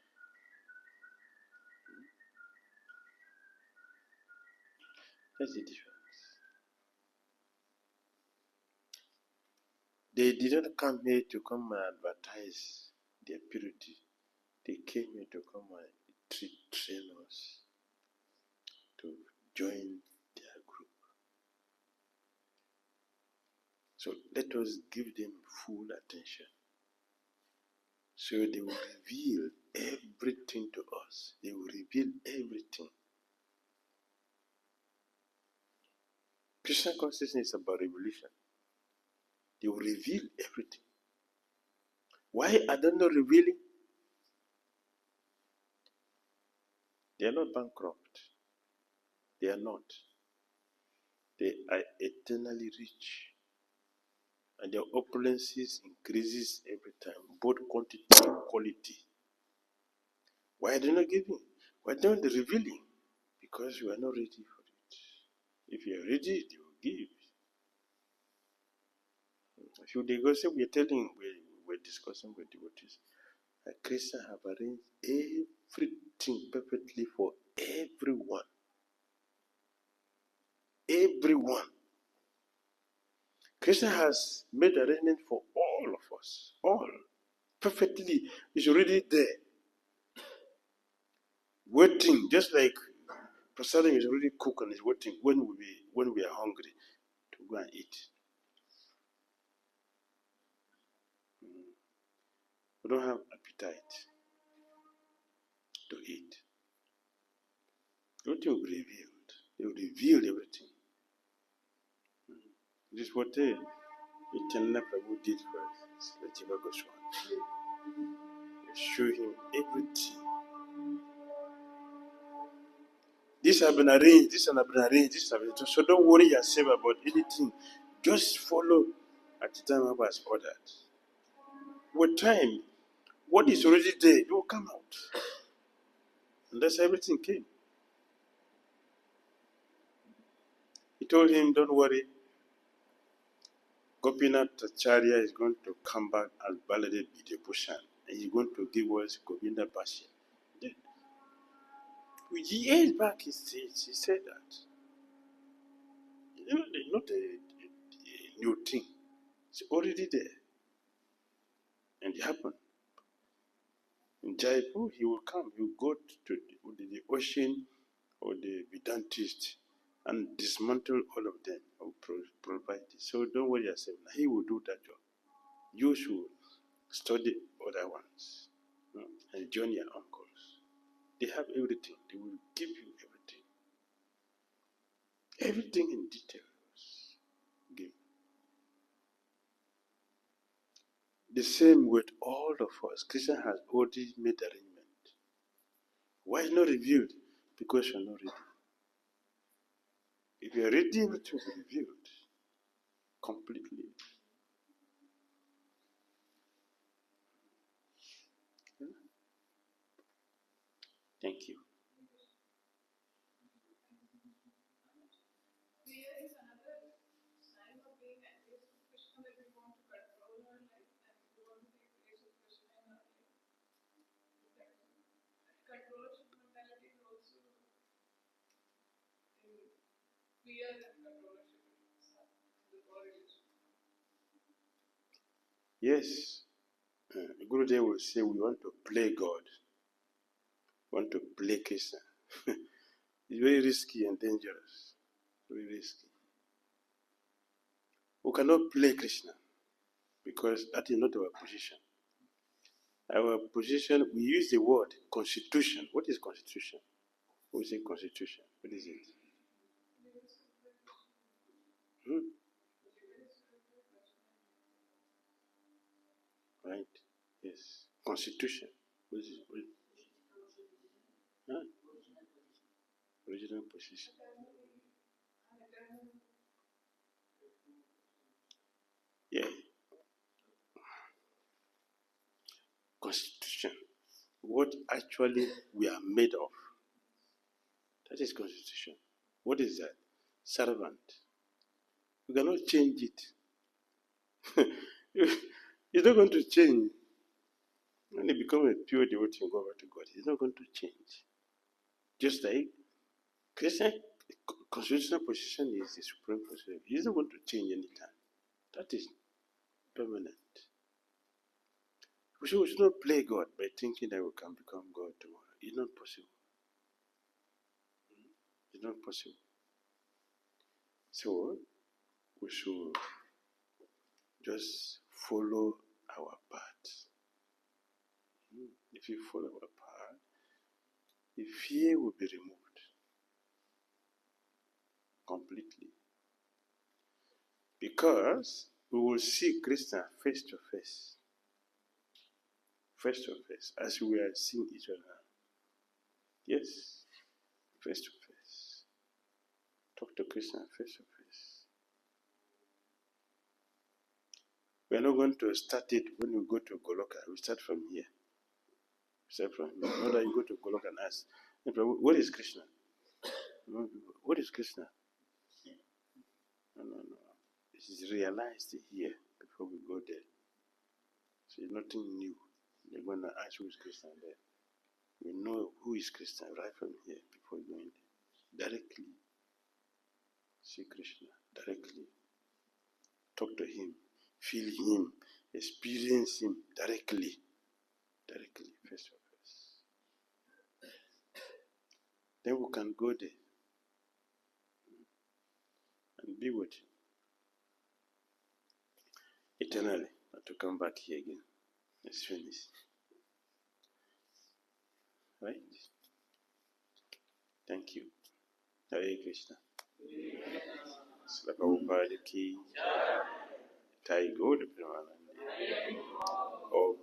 That's the difference. They did not come here to come and advertise their purity. They came here to come and train us to join their group. So let us give them full attention. So they will reveal everything to us. They will reveal everything. Krishna consciousness is about revelation. They will reveal everything. Why are they not revealing? They are not bankrupt. They are not. They are eternally rich. And their opulences increases every time, both quantity and quality. Why are they not giving? Why don't they revealing? Because you are not ready for it. If you are ready, they will give. A few days ago, we're discussing with devotees. Krishna have arranged everything perfectly for everyone. Everyone. Krishna has made arrangement for all of us. All. Perfectly. It's already there. Waiting, just like prasadam is already cooked and is waiting when we are hungry to go and eat. We don't have appetite to eat. Everything will be revealed. They will reveal everything. This is what Chaitanya Prabhu did for Seva Goswami. They show him everything. These have been arranged, this have been arranged, this have been arranged. So don't worry yourself about anything. Just follow at the time Baba has ordered. With time, what is already there, it will come out. And that's how everything came. He told him, don't worry, Gopinath Acharya is going to come back as Baladev Bhushan, and he's going to give us Govinda Bhashya. Years back, he said that. It's not a new thing. It's already there. And it happened. In Jaipur, he will come. He will go to the ocean or the Vedantist and dismantle all of them or provide it. So don't worry yourself. He will do that job. You should study other ones and join your uncles. They have everything. They will give you everything. Everything in details. Give. The same with all of us. Christian has already made arrangement. Why not revealed? Because you're not ready. If you're ready, it will be revealed completely. Thank you. Yes. Gurudev will say we want to play God. We want to play Krishna. It's very risky and dangerous. Very risky. We cannot play Krishna because that is not our position. Our position, we use the word constitution. What is constitution? We say constitution. What is it? Right? Yes. Constitution. What is it? Huh? Original position. Yeah. Constitution. What actually we are made of. That is constitution. What is that? Servant. You cannot change it. It's not going to change. When you become a pure devotee and go over to God, it's not going to change. Just like Christian constitutional position is the supreme position. It's not going to change anytime. That is permanent. We should not play God by thinking that we can become God tomorrow. It's not possible. It's not possible. So we should just follow our path. If you follow our path, the fear will be removed completely. Because we will see Krishna face to face. Face to face, as we are seeing each other. Yes, face to face. Talk to Krishna face to face. We are not going to start it when we go to Goloka. We start from here. Start from here. Not that you go to Goloka and ask, what is Krishna? What is Krishna? No. It is realized here before we go there. So it's nothing new. They're going to ask who is Krishna there. We know who is Krishna right from here before going there. Directly. See Krishna. Directly. Talk to him. Feel him. Experience him directly. Directly, face to face. Then we can go there and be with him eternally, not to come back here again. It's finished. Right? Thank you. Hare Krishna. Srila Prabhupada ki Thai Gauda Premanande. Om